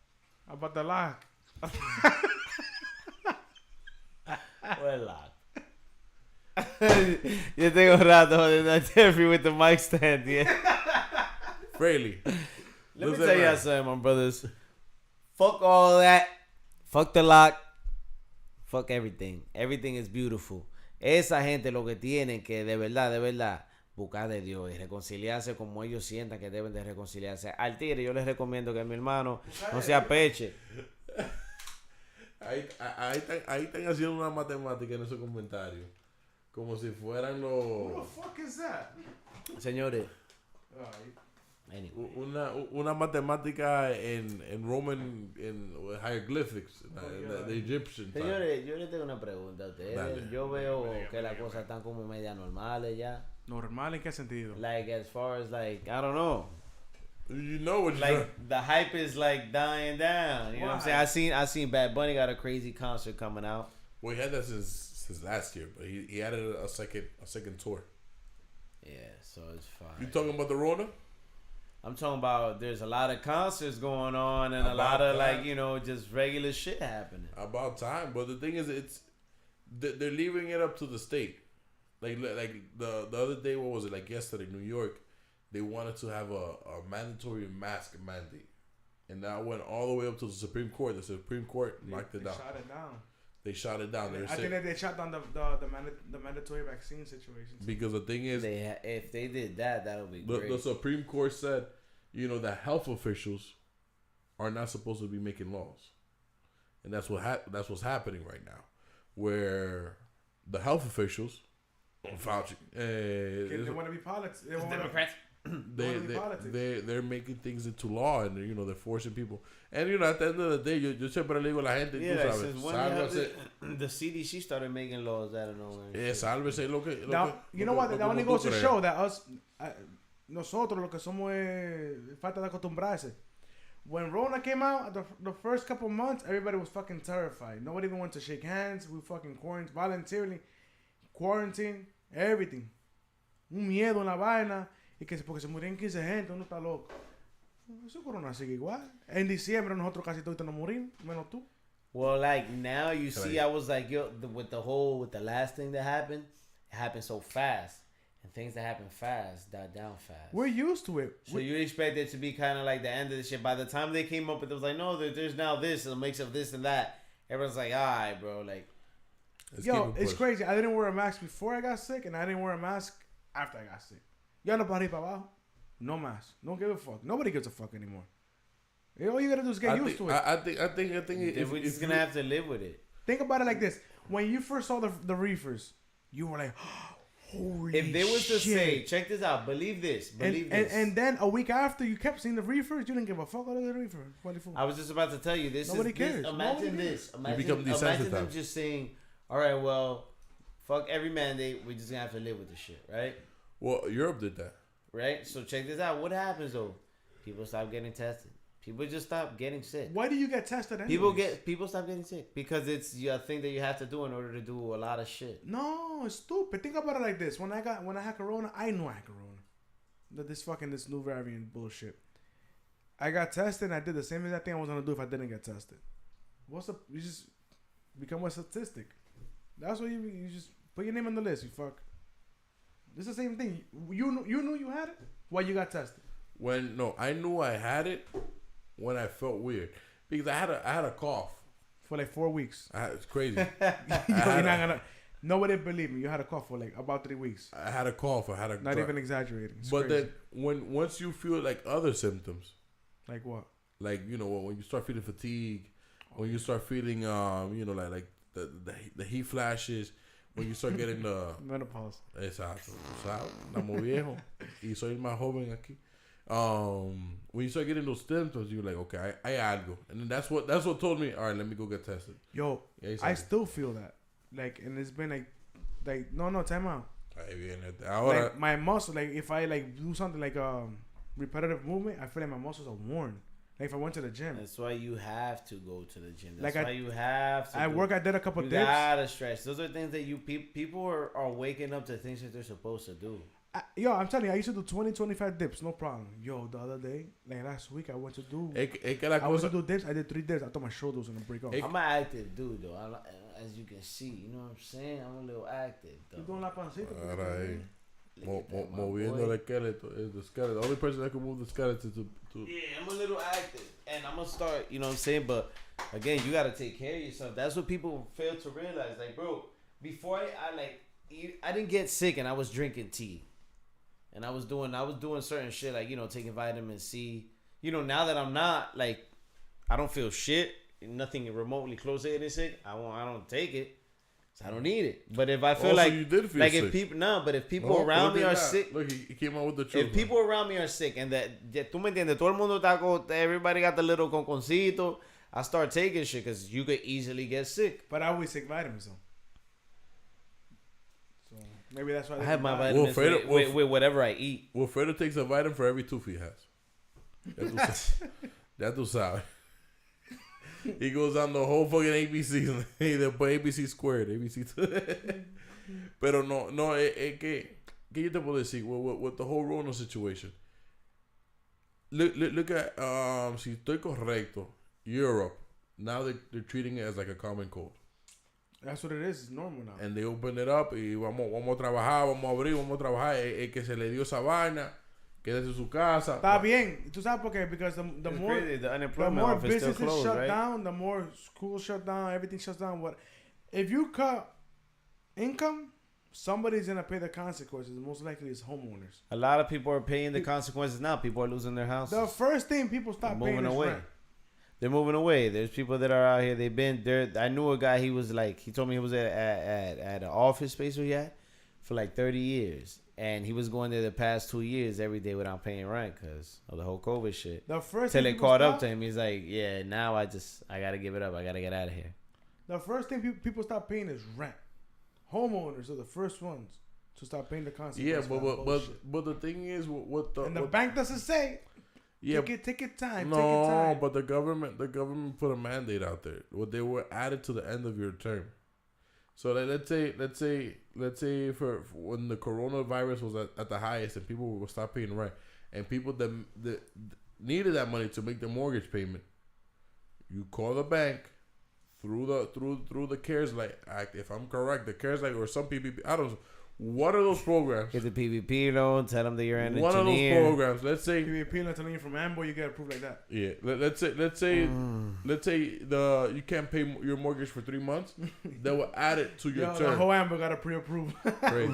What? about the lock. Well, yo tengo un rato jodiendo a Jeffrey with the mic stand, yeah. Freely. Let me Does tell it you matter? something, my brothers. Fuck all that. Fuck the lock. Fuck everything. Everything is beautiful. Esa gente lo que tienen que de verdad buscar de Dios y reconciliarse como ellos sientan que deben de reconciliarse. Al tigre yo les recomiendo que mi hermano no se apeche. Ahí están haciendo una matemática en esos comentarios. Como si fueran Who the los... fuck is that? Señores, Ay, anyway. Una matemática en Roman, en hieroglyphics, the Egyptian. time. Señores, yo les tengo una pregunta a ustedes. Dale. Yo veo que las cosas están como media normales ya. ¿normal en qué sentido? Like as far as like, I don't know. You know what Like the hype is like dying down. You know what I'm saying? I seen Bad Bunny got a crazy concert coming out. Well, he had that since last year, but he added a second tour. Yeah, so it's You fine. talking about the Rona? I'm talking about there's a lot of concerts going on and a About lot of that. like, you know, just regular shit happening. About time, but the thing is, they're leaving it up to the state. Like the other day, what was it? Like yesterday, New York, they wanted to have a mandatory mask mandate, and that went all the way up to the Supreme Court. The Supreme Court knocked it They down. shot it down. They shot it down. They were I think saying, that they shot down the mandatory vaccine situation. because the thing is, If they did that, that would be the great. Supreme Court said, you know, that health officials are not supposed to be making laws, and that's what's happening right now, where the health officials, Fauci, They want to be politics. They want Democrats. they're making things into law, and you know they're forcing people. And you know, at the end of the day, yo siempre le digo a la gente, Yeah, tú like, sabes, since when you have sálvese, the CDC started making laws out of nowhere. sálvese lo que. Now, you know what? That only goes to show that us, nosotros lo que somos es falta de acostumbrarse. When Rona came out, the first couple months, everybody was fucking terrified. Nobody even wanted to shake hands. We fucking voluntarily quarantine, everything. Un miedo, una vaina. Y que porque se murieron 15 gente, uno está loco. Eso corona sigue igual. En diciembre nosotros casi todos nos morimos, menos tú. Well, like now you see, I was like, yo, with the last thing that happened, it happened so fast, and things that happen fast die down fast. We're used to it. So you expect it to be kind of like the end of the shit. By the time they came up with it, was like, no, there's now this, a mix of this and that. Everyone's like, all right, bro, like. Yo, it's crazy. I didn't wear a mask before I got sick, and I didn't wear a mask after I got sick. Yo ando para arriba, para abajo. No mask. Don't give a fuck. Nobody gives a fuck anymore. All you gotta do is get used to it. I think If we're just gonna have to live with it. Think about it like this: when you first saw the reefers, you were like, "Holy If they was to shit." say, check this out, believe this, And then a week after you kept seeing the reefers, you didn't give a fuck about the reefers. I was just about to tell you this. Nobody cares. Imagine Nobody this. become Imagine them desensitized. just saying, all right, well, fuck every mandate. We're just gonna have to live with this shit, right? Well, Europe did that. Right. So check this out. What happens though? People stop getting tested. People just stop getting sick. Why do you get tested? Anyways? People stop getting sick because it's a thing that you have to do in order to do a lot of shit. No, it's stupid. Think about it like this: when I had corona, I knew I had corona. This new variant bullshit. I got tested and I did the same exact thing I was gonna do if I didn't get tested. You just become a statistic. That's what you just put your name on the list. You fuck. It's the same thing. You knew you had it. Why you got tested? I knew I had it when I felt weird because I had a cough. For like 4 weeks. It's crazy. You're not gonna. Nobody believe me. You had a cough for like about 3 weeks. I had a cough. Not even exaggerating. It's but crazy. then once you feel like other symptoms, Like what? like you know when you start feeling fatigue, when you start feeling you know like the heat flashes, when you start getting the Menopause. exacto, ¿sabes? Estamos viejos y soy el más joven aquí. When you start getting those symptoms, you're like, okay, hay algo, and then that's what told me, all right, let me go get tested. Yo, Yeah, I still feel that. Like, and it's been like no, time out. Ahí viene. Ahora, Like my muscle, like if I like do something like repetitive movement, I feel like my muscles are worn. Like if I went to the gym. That's why you have to go to the gym. Like That's why you have to. At work, I did a couple You dips. gotta stretch. Those are things that people are waking up to things that they're supposed to do. I'm telling you, I used to do 20-25 dips, no problem. Yo, the other day, like last week, I went to do. es que la I went to cosa, do dips. I did 3 dips. I thought my shoulder was gonna break off. Hey, I'm an active dude though. As you can see, you know what I'm saying. I'm a little active You though. doing la pancita? ahora ahí, Look at that, my moviendo boy. el esqueleto, the skeleton. The only person that can move the skeleton to Yeah, I'm a little active, and I'm gonna start. You know what I'm saying? But again, you gotta take care of yourself. That's what people fail to realize. Like, bro, before I didn't get sick, and I was drinking tea. and I was doing certain shit like, you know, taking vitamin C. You know, now that I'm not, like, I don't feel shit, nothing remotely close to getting sick. I don't take it. So I don't need it. But if I feel Also, like you did feel like sick. if people but if people Oh, around look me at are that. sick, Look, he came out with the truth. if people around me are sick and that tú me entiendes, todo el mundo está con, everybody got the little conconcito, I start taking shit because you could easily get sick. But I always take vitamins though. So maybe that's why I they have do my that. vitamins Wilfredo- with whatever I eat. Wilfredo takes a vitamin for every tooth he has. Ya tú sabes. He goes on the whole fucking ABC. Después ABC squared. ABC. Pero no, que yo te puedo decir with the whole Rona situation. Look at, si estoy correcto, Europe, now they're treating it as like a common cold. That's what it is. It's normal now. And they open it up y vamos a trabajar, vamos a abrir, vamos a trabajar. El que se le dio esa vaina, quédese en su casa. Está bien. ¿Tú sabes por qué? Because the It's more crazy, the the unemployment more office still businesses closed, shut right? down, the more schools shut down, everything shuts down. What if you cut income? Somebody's gonna pay the consequences. Most likely, it's homeowners. A lot of people are paying the consequences now. People are losing their houses. The first thing people stop Moving paying is away. rent. They're moving away. There's people that are out here. They've been there. I knew a guy. He was like, he told me he was at an office space where he had for like 30 years, and he was going there the past 2 years every day without paying rent because of the whole COVID shit. The first Till thing it people caught up stop- to him. He's like, yeah, now I gotta give it up. I gotta get out of here. The first thing people stop paying is rent. Homeowners are the first ones to stop paying the consequences. Yeah, for that bullshit. but the thing is, what the and the what- bank doesn't say. yeah, Take your time. no, take your time. but the government put a mandate out there. What they were added to the end of your term. So let's say for when the coronavirus was at the highest and people would stop paying rent, and people that needed that money to make the mortgage payment, you call the bank through the CARES Act. If I'm correct, the CARES Act or some PPP, I don't know. What are those programs? Get the PVP loan. Tell them that you're an One of those engineer. programs. Let's say If you're appealing to you from Ambo, you get approved like that. yeah. Let's say you can't pay your mortgage for 3 months. They will add it to your Yo, the term. whole Ambo got a pre-approved. Crazy.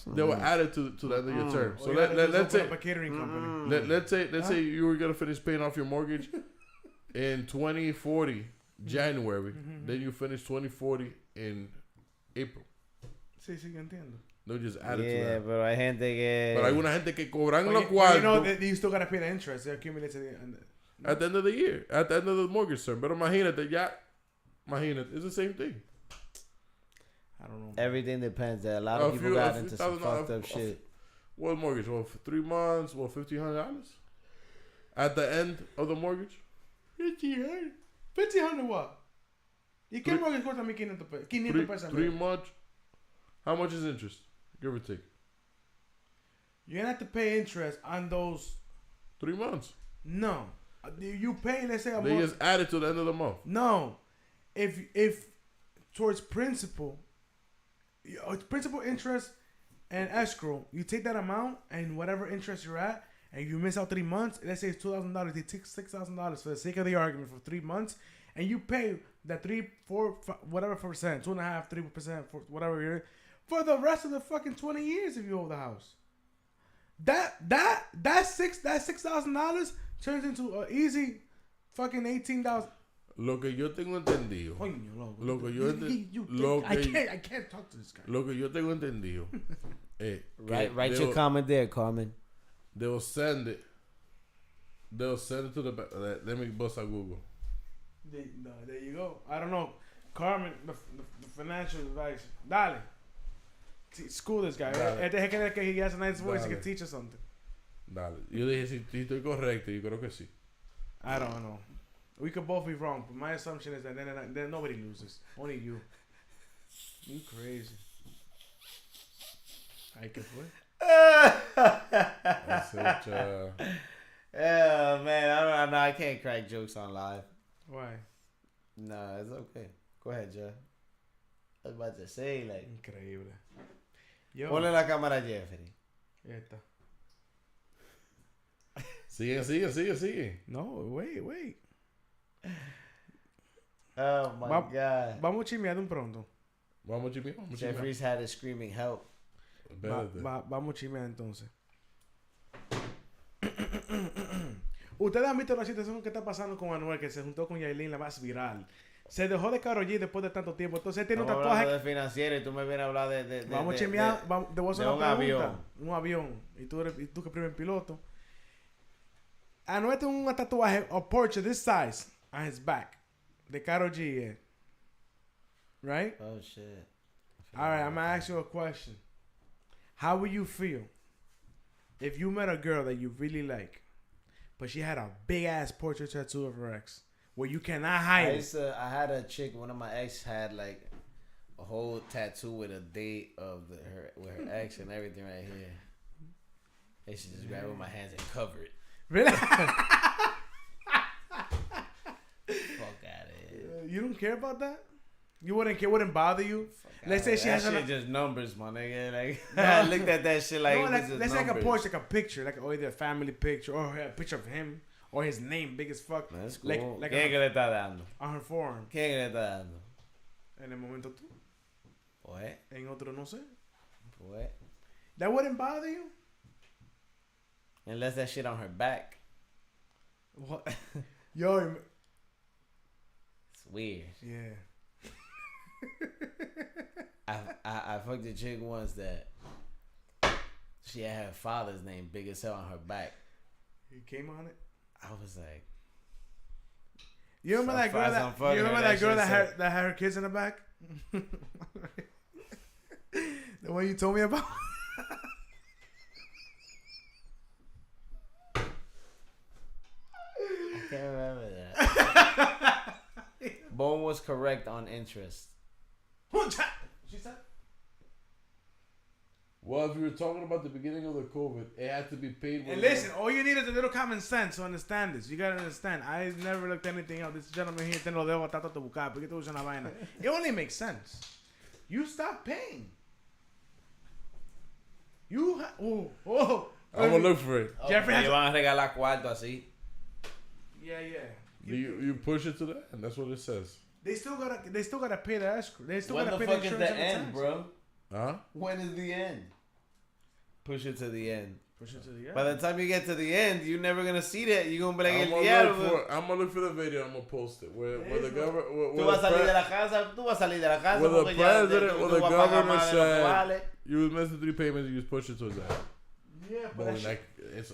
They will add it to the end of your term. So All you gotta do is let's open say up a catering company. let's say you were gonna finish paying off your mortgage in 2040 January. Then you finish 2040 in April. Sí, yo entiendo. They'll just add it to Yeah, that. pero hay gente que. But hay una gente que cobran But los you know, cuartos you still gotta pay the interest. They accumulate to the end. at the end of the year, at the end of the mortgage term. But imagínate, it's the same thing. I don't know. Everything depends. A lot A of people few- got a into few some thousand fucked dollars up shit. What mortgage? Well, for 3 months, well, $1,500 at the end of the mortgage. 1,500 what? ¿Y qué mortgage cuesta 1,500 pesos? 500 pesos. 3 months. How much is interest? Give or take. You're gonna have to pay interest on those. 3 months. No, you pay. Let's say a They month. just add it to the end of the month. No, if towards principal, principal interest and escrow, you take that amount and whatever interest you're at, and you miss out 3 months. Let's say it's $2,000. They take $6,000 for the sake of the argument for 3 months, and you pay that 3, 4, 5, whatever percent, 2.5%, 3%, whatever you're for the rest of the fucking 20 years if you own the house. That $6,000 turns into an easy fucking $18,000. Lo que yo tengo entendido. Coño, loco. Lo que yo I can't talk to this guy. Lo que yo tengo entendido. Write your comment there, Carmen. They'll send it. They'll send it to the. Let me bust out Google. There you go. I don't know. Carmen, the financial advice. Dale. School this guy. He has a nice voice. He Dale. can teach us something. Dale. Yo dije si estoy correcto. Yo creo que sí. I don't know. We could both be wrong, but my assumption is that then nobody loses. Only you. You crazy. I could play. That's it. Yeah, man. I can't crack jokes on live. Why? Nah, it's okay. Go ahead, Joe. I was about to say, like. Increíble. Yo. Ponle la cámara a Jeffrey. Ya está. Sigue. No, wait. Oh my God. Vamos a chismear de un pronto. Vamos, Jimmy. Jeffrey's had a screaming help. Espérate. Vamos a chismear entonces. Ustedes han visto la situación que está pasando con Anuel, que se juntó con Yailin, la más viral. Se dejó de Karol G después de tanto tiempo. Entonces él tiene un Estamos tatuaje. hablando de financiero y tú me vienes a hablar de Vamos a chismear. Te voy a hacer de una un pregunta. avión. Un avión. Y tú que primer piloto. Anuel tiene un tatuaje, a portrait this size, on his back. De Karol G. Right? Oh, shit. All right, I'm going to ask you a question. How would you feel if you met a girl that you really like, but she had a big-ass portrait tattoo of her ex, where you cannot hide it? I had a chick, one of my ex had like a whole tattoo with a date of her ex and everything right here. They should just grab it with my hands and cover it. Really? Fuck out of here. You don't care about that? You wouldn't care? Wouldn't bother you? Let's say she that has shit an... just numbers, my nigga. Like No. I looked at that shit like No, it was like, just let's say like a numbers. portrait, like a picture, like either a family picture or a picture of him or his name, big as fuck, That's cool. like ¿Quién que le está dando? on her forearm. ¿Quién que le está dando? En el momento tú, Pues, en otro no sé. pues. That wouldn't bother you? Unless that shit on her back. What? Yo, It's weird. yeah. I fucked a chick once that she had her father's name big as hell on her back. He came on it. I was like, You remember that girl Some that? fucking You remember her, that girl that that shit had her kids in the back? The one you told me about. I can't remember that. Bone was correct on interest. She said. Well, if you were talking about the beginning of the COVID, it had to be paid. And listen, all you need is a little common sense to understand this. You gotta understand. I never looked at anything else. This gentleman here, te lo dejo hasta te buscar. Porque te usa una vaina. It only makes sense. You stop paying. I'm gonna look for it. Jeffrey has Le van a regalar cuarto así. Yeah. You push it to the end. That's what it says. They still gotta pay the escrow. They still When gotta the pay fuck is insurance the and end, tax. bro? Huh? When is the end? Push it to the end. Push it to the end. By the time you get to the end, you're never gonna see that. You're gonna be like, I'm el gonna, diablo. I'm gonna look for the video. I'm gonna post it. Where the government, Tú vas a salir de la casa, tú vas a salir de la casa. where the porque ya president tú or the vas a pagar government más de lo que said vale. you was missing 3 payments, you just push it to his ass. Yeah, but Boy, that shit, like,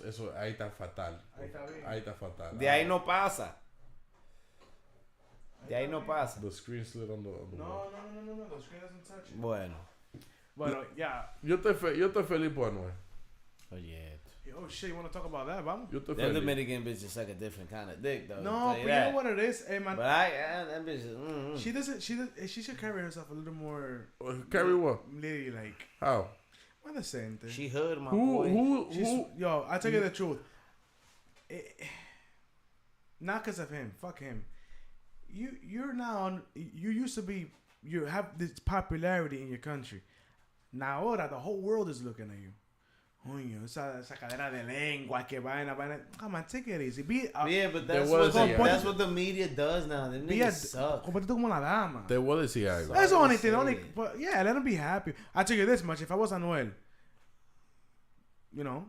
eso ahí está fatal. Ahí está bien. Ahí está fatal. De ahí no pasa. De ahí no pasa. The screen slid on the wall. No. The screen doesn't touch it. Bueno. Bueno, yeah. Yo estoy feliz por Anuel. Oye. Oh shit, you want to talk about that, vamos? Yo estoy Them feliz. Dominican bitches suck a different kind of dick, though. No, I'll tell but you you that. know what it is, hey man. But that bitch. She doesn't. She should carry herself a little more. Carry what? Lady like. How? What the same thing. She hood, my Who? boy. Yo, I tell you the truth. Not because of him. Fuck him. You're now on. You used to be. You have this popularity in your country. Now, ahora the whole world is looking at you. Coño, esa cadera de lengua, que vaina. Come on, take it easy. Yeah, but that's was what, a- that's what the media does now. Them niggas suck. Comportate como la dama. Te voy a decir algo. That's the only Sorry thing. to Only, say. but yeah, let him be happy. I tell you this much: if I was Anuel, you know,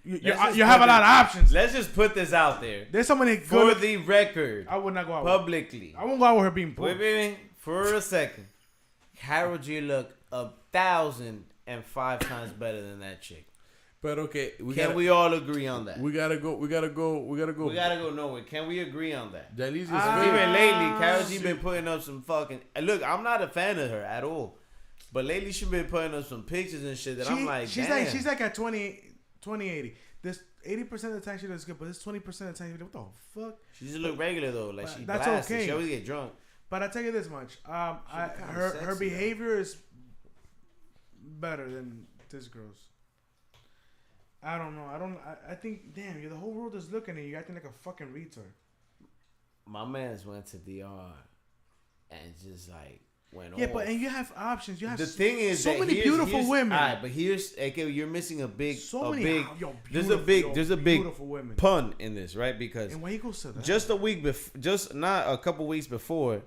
you Let's just have a put lot of options. Let's just put this out there. There's so many For good. the record, I would not go out. With, publicly. I won't go out with her being poor. Wait, wait, for a second. Karol G look 1,005 times better than that chick. But okay, Can we all agree on that? We gotta go. We gotta go nowhere. Can we agree on that? Jalis's Even lately, Karol G shit. been putting up some fucking. Look, I'm not a fan of her at all, but lately she been putting up some pictures and shit that I'm like, she's damn. like at 20-80. This 80% of the time she looks good, but this 20% of the time, what the fuck? She just look regular though, like But she that's blasted. okay. She always get drunk. But I tell you this much: kinda her sexy, behavior is better than this girl's. I don't know. I think, damn, the whole world is looking at you. You're acting like a fucking retard. My man's went to DR and just like went Yeah, off. but and you have options. You have The thing is, so that many here's- beautiful here's- women. Alright, but here's okay, you're missing a big, So a many. big. Yo, There's a big, there's a big beautiful women. pun in this, right? Because And why he goes to that? just a week before, just not a couple weeks before,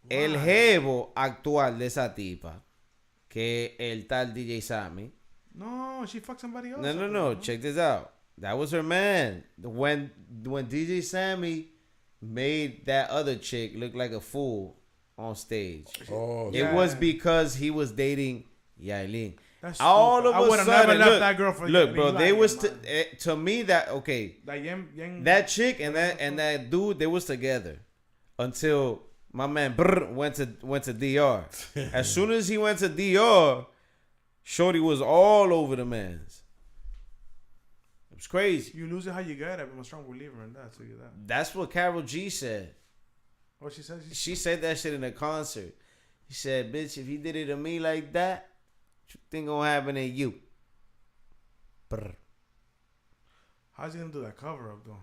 Why? el jevo actual de esa tipa que el tal DJ Sammy. No, she fucked somebody else. No. Check this out. That was her man. When DJ Sammy made that other chick look like a fool on stage, Oh, it was because he was dating Yailin. That's All stupid. of I a would have never sudden, left look, that girl for look, Yailin. bro. You They lying, was man. to me that okay. Like Yang, That chick and that dude, they was together until my man went to DR. As soon as he went to DR, Shorty was all over the man's. It was crazy. You lose it how you get it. I'm a strong believer in that. I'll tell you that. That's what Karol G said. What she says? She said that shit in a concert. He said, "Bitch, if he did it to me like that, what you think gonna happen to you?" Brr. How's he gonna do that cover up though?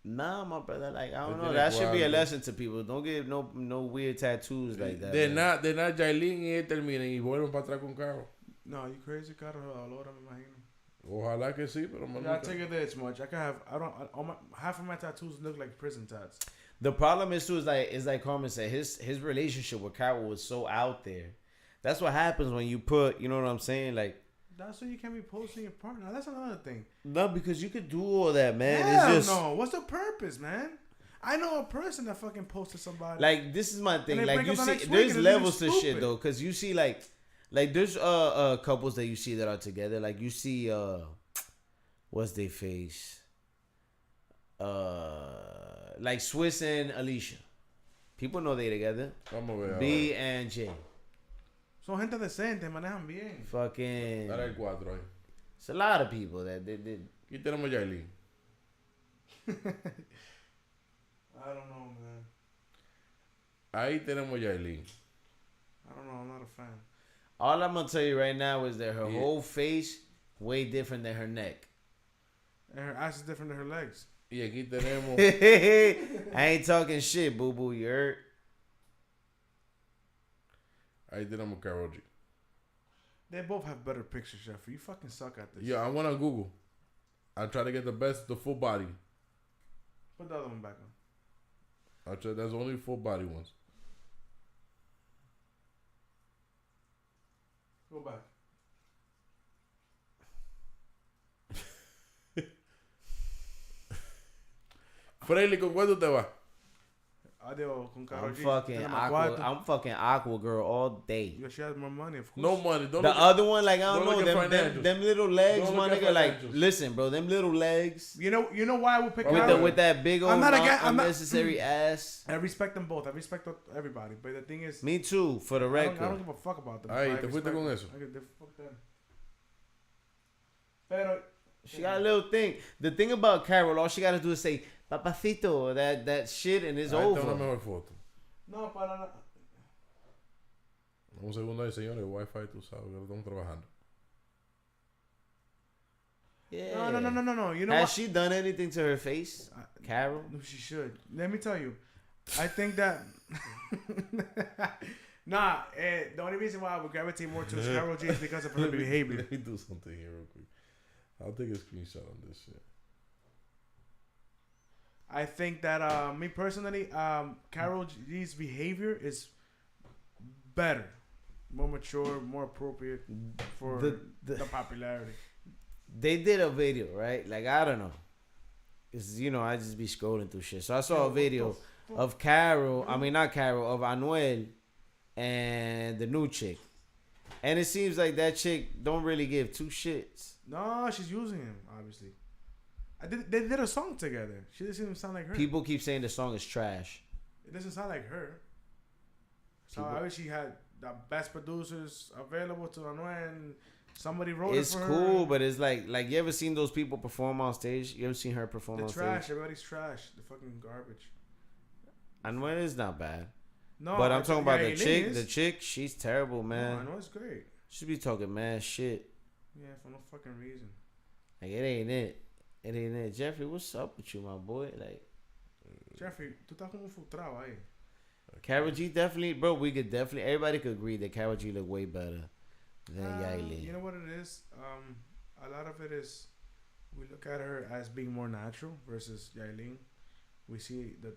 Nah, my brother. Like I don't They know. did That it should be a wild, lesson to people. Don't get no weird tattoos like that. de man. nada, Yailin y él terminen y vuelven para atrás con Karol. No, you crazy, Caro. Ahora me imagino. Ojalá que sí, pero Yeah, I take it this much. I can have. Half of my tattoos look like prison tats. The problem is too is like Carmen said, his relationship with Karol was so out there. That's what happens when you put, you know what I'm saying? Like, That's why you can't be posting your partner. That's another thing. no, because you could do all that, man. Hell It's just no. What's the purpose, man? I know a person that fucking posted somebody. like this is my thing. they Like break you up the see, next week there's and they're levels to shit stupid. though, because you see like there's couples that you see that are together. Like you see what's their face? Like Swiss and Alicia. People know they together. Vamos a ver. B and J. Son gente decente, manejan bien. Fucking. Dale el 4 ahí. It's a lot of people that did. Aquí tenemos Yailin. I don't know, man. Ahí tenemos Yailin. I don't know. I'm not a fan. All I'm gonna tell you right now is that her Yeah. whole face way different than her neck. And her ass is different than her legs. Y aquí tenemos. I ain't talking shit, boo boo. You heard? Ahí tenemos Karol G. They both have better pictures, Jeffrey. You fucking suck at this. Yeah, I went on Google. I try to get the full body. Put the other one back on. I tried, there's only full body ones. Go back. Freely, ¿con cuánto te vas? Adiós con Karol I'm G. fucking Tiene más aqua. cuarto. I'm fucking aqua girl all day. Yeah, she has more money, of course. No money. Don't The look other one, like I don't don't know, look at them financials. little legs, Don't my look at nigga. Like, financials. listen, bro, them little legs You know why I would pick With Karol? with that big old I'm not against- I'm not- unnecessary ass. I respect them both. I respect everybody. But the thing is, Me too, for the I record. don't give a fuck about them. Ay, I te fuiste respect con them. eso. I give a fuck them. Pero, She got a little thing. The thing about Karol, all she gotta do is say "papacito," that shit, and it's Ahí está una over. mejor foto. no, para nada. Un segundo ahí, señores. Wi-Fi, tú sabes que lo estamos trabajando. Yeah. No. You know Has what? she done anything to her face, Karol? No, she should. Let me tell you. I think that. The only reason why I would gravitate more to Karol G is because of her behavior. Let me do something here real quick. I'll take a screenshot on this shit. I think that me personally, Karol G's behavior is better, more mature, more appropriate for The- the popularity. They did a video, right? Like I don't know. It's I just be scrolling through shit. So I saw a video of Karol. I mean not Karol, of Anuel and the new chick. And it seems like that chick don't really give two shits. No, she's using him, obviously. They did a song together. She doesn't even sound like her. People keep saying the song is trash. It doesn't sound like her. So People- obviously she had the best producers available to Anuel, and somebody wrote It's it for cool, her. but it's like you ever seen those people perform on stage? You ever seen her perform The on trash. stage? Everybody's trash. The fucking garbage. Anuel is not bad. No, But I'm it's- talking about yeah, the Eileen chick. is. The chick, she's terrible, man. No, I know it's great. She be talking mad shit. Yeah, for no fucking reason. Like it ain't it. It ain't it. Jeffrey, what's up with you, my boy? Like Jeffrey, tú estás como frustrado ahí. Karol G definitely, bro. We could definitely. Everybody could agree that Karol G look way better than Yailin. You know what it is? A lot of it is we look at her as being more natural versus Yailin. We see that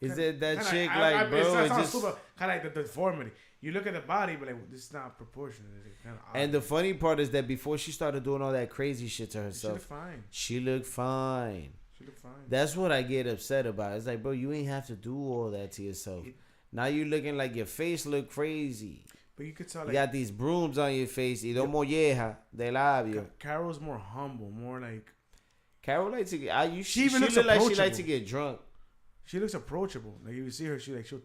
Is it that Kinda chick I- like, bro? It It's sounds just... stupid. Kind of like the deformity. You look at the body, but like this is not proportionate. It's kind of odd. And the funny part is that before she started doing all that crazy shit to she looked herself, fine. she looked fine. She looked fine. That's what I get upset about. It's like, bro, you ain't have to do all that to yourself. Now you looking like your face look crazy. But you could tell You like got these brooms on your face y dos mollejas de labio. Carol's more humble, more like Carol like to get. She She even looks look like she like approachable. to get drunk. she looks approachable. Like you see her, she like she'll.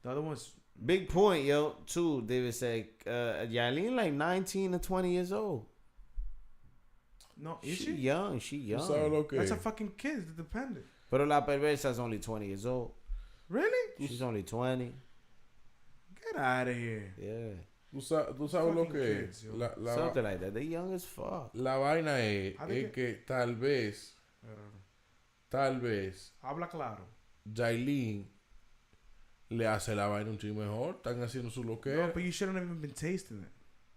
The other one's Big point, yo. Too, David said, Yailin like 19 to 20 years old. no, is She she? young. She Tú sabes young. lo que That's a es. fucking kid. It's dependent. Pero la perversa is only 20 years old. Really? She's only 20. Get out of here. Yeah. Tú sabes lo Fucking que kids, es. yo. Something like that. They young as fuck. La vaina es, I think es que tal vez, Habla claro. Jailin le hace la vaina un chingo mejor. Están haciendo su No, loquera. but you shouldn't have even been tasting it.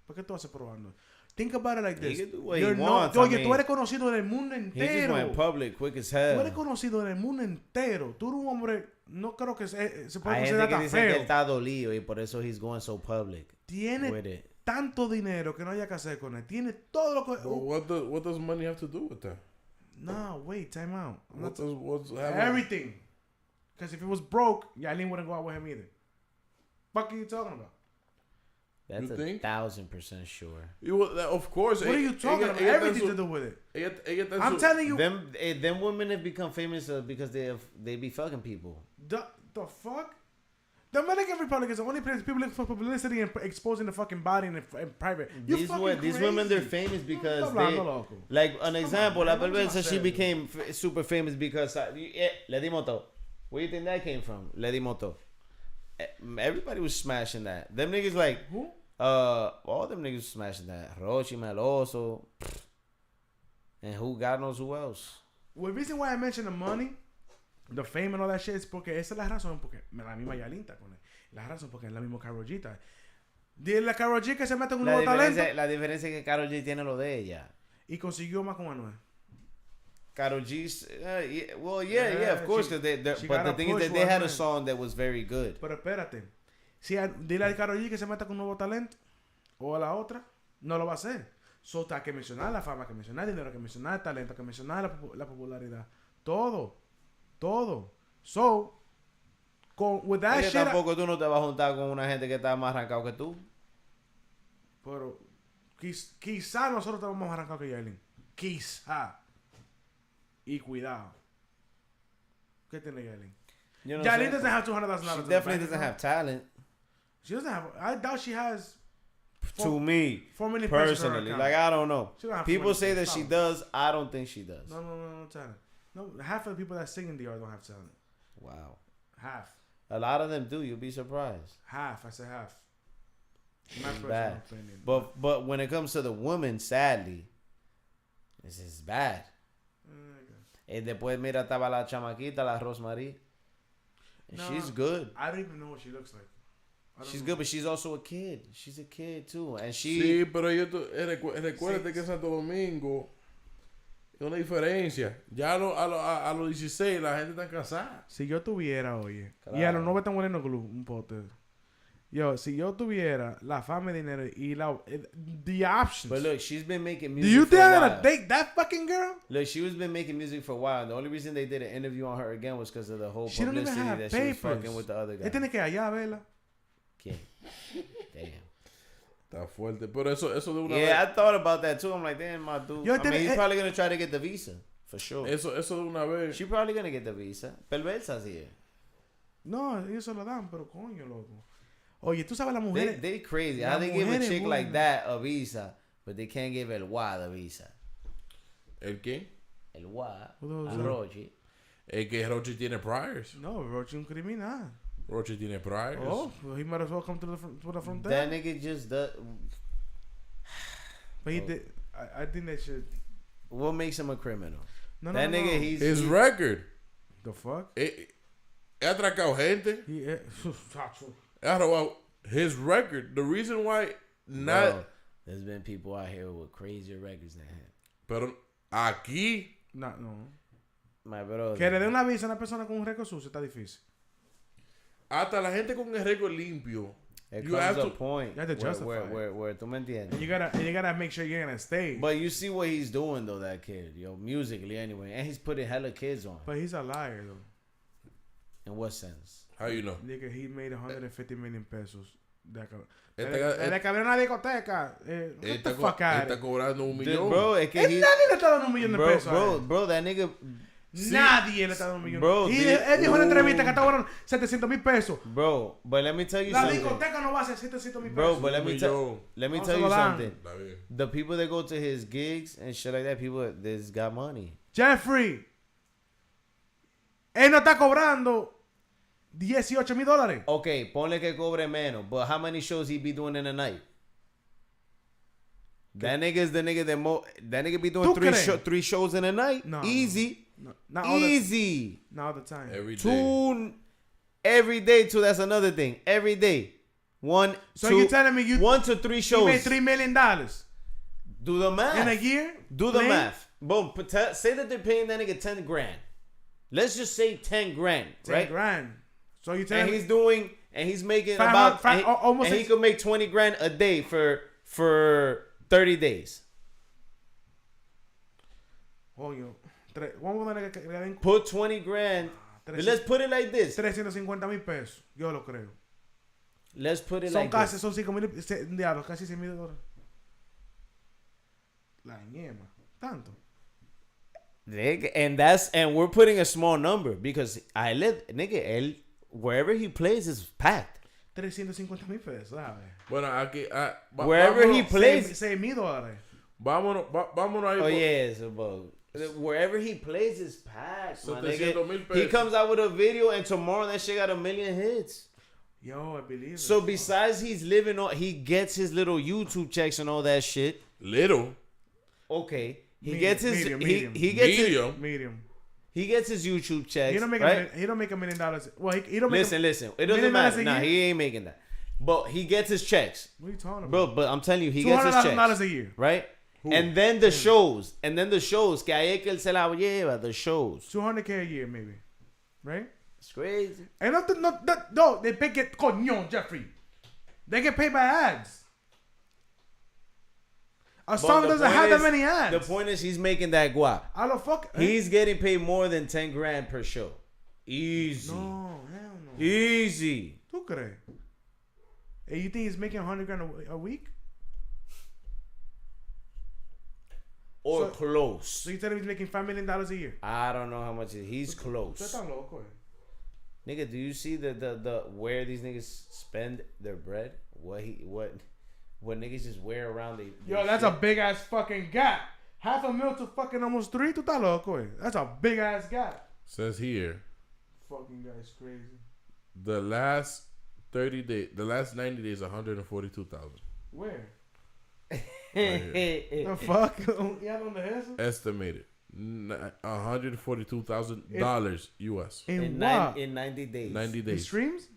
¿Por qué tú haces probando? Think about it like He this. can do what You're he not- wants, I Oye, mean. tú eres conocido en el mundo He just entero. went public quick as Tú hell. eres conocido en el mundo entero. Tú eres un hombre, no creo que se pueda Hay gente considerar que tan dice que él feo. está dolido y por eso he's going so public Tiene with it. tanto dinero que no haya que hacer con él. Tiene todo lo que... But what does money have to do with that? No, wait, time out. I'm not- What's having... Everything. Because if it was broke, Yailin wouldn't go out with him either. Fuck are you talking about? That's You a think? 1000% sure. Of course. What are you talking about? Everything to do with it. I'm telling you, Them women have become famous because they be fucking people. the fuck? The Dominican Republic is the only place people look for publicity and exposing the fucking body in private. You These fucking these women, they're crazy. famous because Está they, hablando, loco. like an example. La man, perversa, what's she my became super famous because Le Dimos Todo. Where do you think that came from? Le Dimos Todo. Everybody was smashing that. Them niggas like Who? all them niggas was smashing that. Rochi Meloso, and who God knows who else. Well, the reason why I mentioned the money, the fame and all that shit es porque esa es la razón porque la misma Yailin está con él. La razón porque es la misma Karol G. está. Dile a Karol G que se mete en un nuevo talento La diferencia es que Karol G tiene lo de ella. y consiguió más con Anuel. Karol G's, yeah, of course. She- 'Cause they, she but got the a thing is push that they for had a Anuel. song that was very good. Pero espérate. Dile a Karol G que se meta con un nuevo talento o a la otra, no lo va a hacer. So, hay que mencionar la fama, hay que mencionar el dinero, hay que mencionar el talento, hay que mencionar la popularidad. Todo. So, with that Oye, shit... tampoco tú no te vas a juntar con una gente que está más arrancado que tú. Pero quizá nosotros estamos más arrancados que Yailin. Quizá. Y cuidado. ¿Qué tiene Yailin? You know Yailin what doesn't I'm have $200,000. saying? in She the definitely bank doesn't have account. talent. She doesn't have... I doubt she has... To me, 4 million pesos in her personally, account. like I don't know. She don't have People 4 say million that she pesos. does. I don't think she does. No talent. No, half of the people that sing in DR don't have talent. Wow, Half. a lot of them do. You'll be surprised. Half. I said half. My It's personal bad. opinion. But when it comes to the women, sadly, this is bad. Y después mira estaba la chamaquita, la Rosemary. And No, she's good. I don't even know what she looks like. I don't She's know. good, but she's also a kid. She's a kid too, and she. Sí, pero recuérdate que en Santo Domingo es una diferencia. Ya a los 16 la gente está casada. Si yo tuviera, oye, Claro. y a los 9 están poniendo glue, un pote. Yo, si yo tuviera la fama y dinero y the options. But look, she's been making Do music. you for think a I while. gotta date that fucking girl? Look, she was been making music for a while. The only reason they did an interview on her again was because of the whole She don't even publicity have that she was papers. fucking with the other guy. Él tiene que allá verla. ¿Quién? Damn. Está fuerte. Pero eso de una Yeah, vez. I thought about that too. I'm like, damn, my dude. Yo I mean, tiene- he's probably gonna try to get the visa for sure. Eso de una vez. She probably gonna get the visa. Perversas here. No, ellos se lo dan, pero coño, loco. Oye, tú sabes las They mujeres. they crazy. Las How they give a mujeres chick like buenas. that a visa, but they can't give El Wa the visa. ¿El qué? El Wa, Who those a are? Rochi. Es que Rochi tiene priors. No, Rochi un criminal. Rochi tiene priors. Oh, well, he might as well come to the frontera. That nigga just does. But he did. I think that should. What makes him a criminal? No, That no, nigga, no. His he- record. The fuck? He atracado gente. He. He ha robado. His record. The reason why not. Bro, there's been people out here with crazier records than him. Pero aquí. No. My brother. Que le dé una visa a una persona con un récord sucio está difícil. hasta la gente con el récord limpio. It You have comes a to- point you have to justify it. where tú me entiendes. And you gotta make sure you're gonna stay. But you see what he's doing though, that kid, yo, musically anyway, and he's putting hella kids on. But he's a liar though. In what sense? How you know? Nigga, he made 150 million pesos. Este Le cabrón una discoteca. Get the fuck out está of here. cobrando un Dude, millón. bro, es que Nadie he, le está dando un millón de bro, pesos. a bro, él. bro, that nigga, Nadie le está dando un millón. Bro, Y the- él dijo en una entrevista que está cobrando 700,000 pesos. bro. But let me tell you La something, discoteca no va a ser 700,000 bro. pesos. But let me tell Millón. No you se lo dan. something. Está bien. The people that go to his gigs and shit like that, people that's got money. Jeffrey. Él no está cobrando $18,000. Okay, ponle que cobre menos, but how many shows he be doing in a night? That nigga is the nigga that nigga be doing ¿Tú crees? three shows in a night. No. Easy. No, not all the, Easy. not all the time. Every day. Two every day too. That's another thing. Every day. One, So two, you telling me you 1 to 3 he shows. made $3 million Do the math. in a year? Do the Playing? math. Boom. Say that they're paying that nigga 10 grand. Let's just say 10 grand, 10 right? grand. So you telling And me he's doing, and he's making Five about, hun- five- and he, almost and he six- could make 20 grand a day for 30 days. Coño, vamos a poner que le den Put 20 grand. Let's put it like this. 350,000 pesos. Yo lo creo. Let's put it Son like casi, this. son 5,000, diablo, casi $100,000. La ñema. Tanto. And we're putting a small number because wherever he plays is packed. 350,000 pesos, ¿sabes? Bueno, aquí. Wherever he plays. $6,000. Vámonos ahí. Oh por- yeah, it's a bug. Wherever he plays is packed. My 700,000 nigga. He pesos. comes out with a video and tomorrow that shit got 1 million hits. Yo, I believe So it. besides he's living on, he gets his little YouTube checks and all that shit. Little. Okay, he Medium, gets his medium, he medium. he gets his, Medium. Medium. he gets his YouTube checks. He don't make right? he don't make $1 million. Well, he don't make Listen. It $1 doesn't million matter. a Nah, year? he ain't making that. But he gets his checks, What are you talking about? bro. But I'm telling you, he gets his $200,000 checks, a year. right? And then the shows, que ahí es que él se la lleva. The shows. $200K a year, maybe. Right? It's crazy. And no, they pay get coño, Jeffrey. They get paid by ads. A But song the doesn't point have that is- many ads. The point is, he's making that guap. I don't fuck. He's getting paid more than 10 grand per show. Easy. No, hell no. Easy. ¿Tú crees? Hey, you think he's making 100 grand a week? Or So- close. So you telling me he's making $5 million a year? I don't know how much he's Tú close. estás loco, eh? Nigga, do you see the where these niggas spend their bread? What niggas just wear around the Yo, that's a big ass fucking gap. $500,000 to fucking almost 3. Tú estás loco, eh? That's a big ass gap. Says here, Fucking guy's crazy. the last 30 days, the last 90 days, 142,000 Where? a The fuck? ¿Ya dónde es eso? estimated. $142,000 US. In what? in 90 days. 90 In days. streams?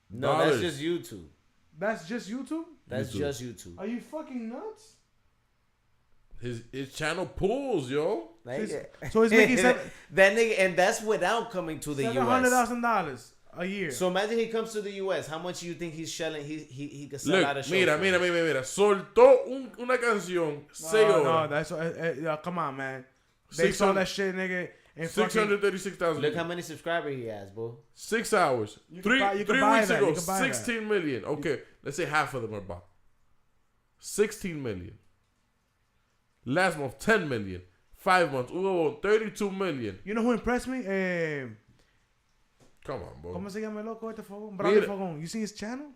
No, dollars. that's just YouTube. That's just YouTube? That's YouTube. just YouTube. Are you fucking nuts? His channel pulls, yo. So he's making that nigga, and that's without coming to the US. $700,000 a year. So imagine he comes to the US. How much do you think he's selling? He could sell out a Look, show. mira. Soltó una canción, 6 no, horas. that's come on, man. They saw 600 that shit, nigga. And fucking, 636,000. Look how many subscribers he has, bro. 6 hours. You can Three buy- you can 3 buy weeks that, ago, you can buy that. 16 million. Okay, let's say half of them are bought. 16 million. Last month, 10 million. 5 months, 32 million. you know who impressed me? Come on, bro. ¿Cómo se llama el loco este fogón? Bradley Mira. Fogón. You see his channel?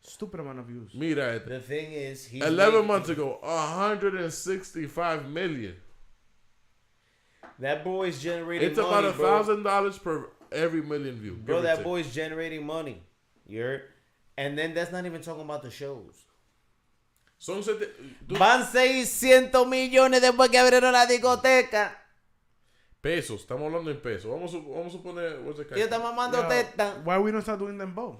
Stupid amount of views. Mira este. The thing is, he's 11 making- months ago, 165 million. That boy's generating It's money, about bro. $1,000 per every million view. Bro, give or that take. boy's generating money. And then that's not even talking about the shows. Son sete- tú- Van 600 millones después que abrieron la discoteca. pesos, estamos hablando en pesos. Vamos a poner. What's the Y está mamando Yo, teta. why we don't start doing them both?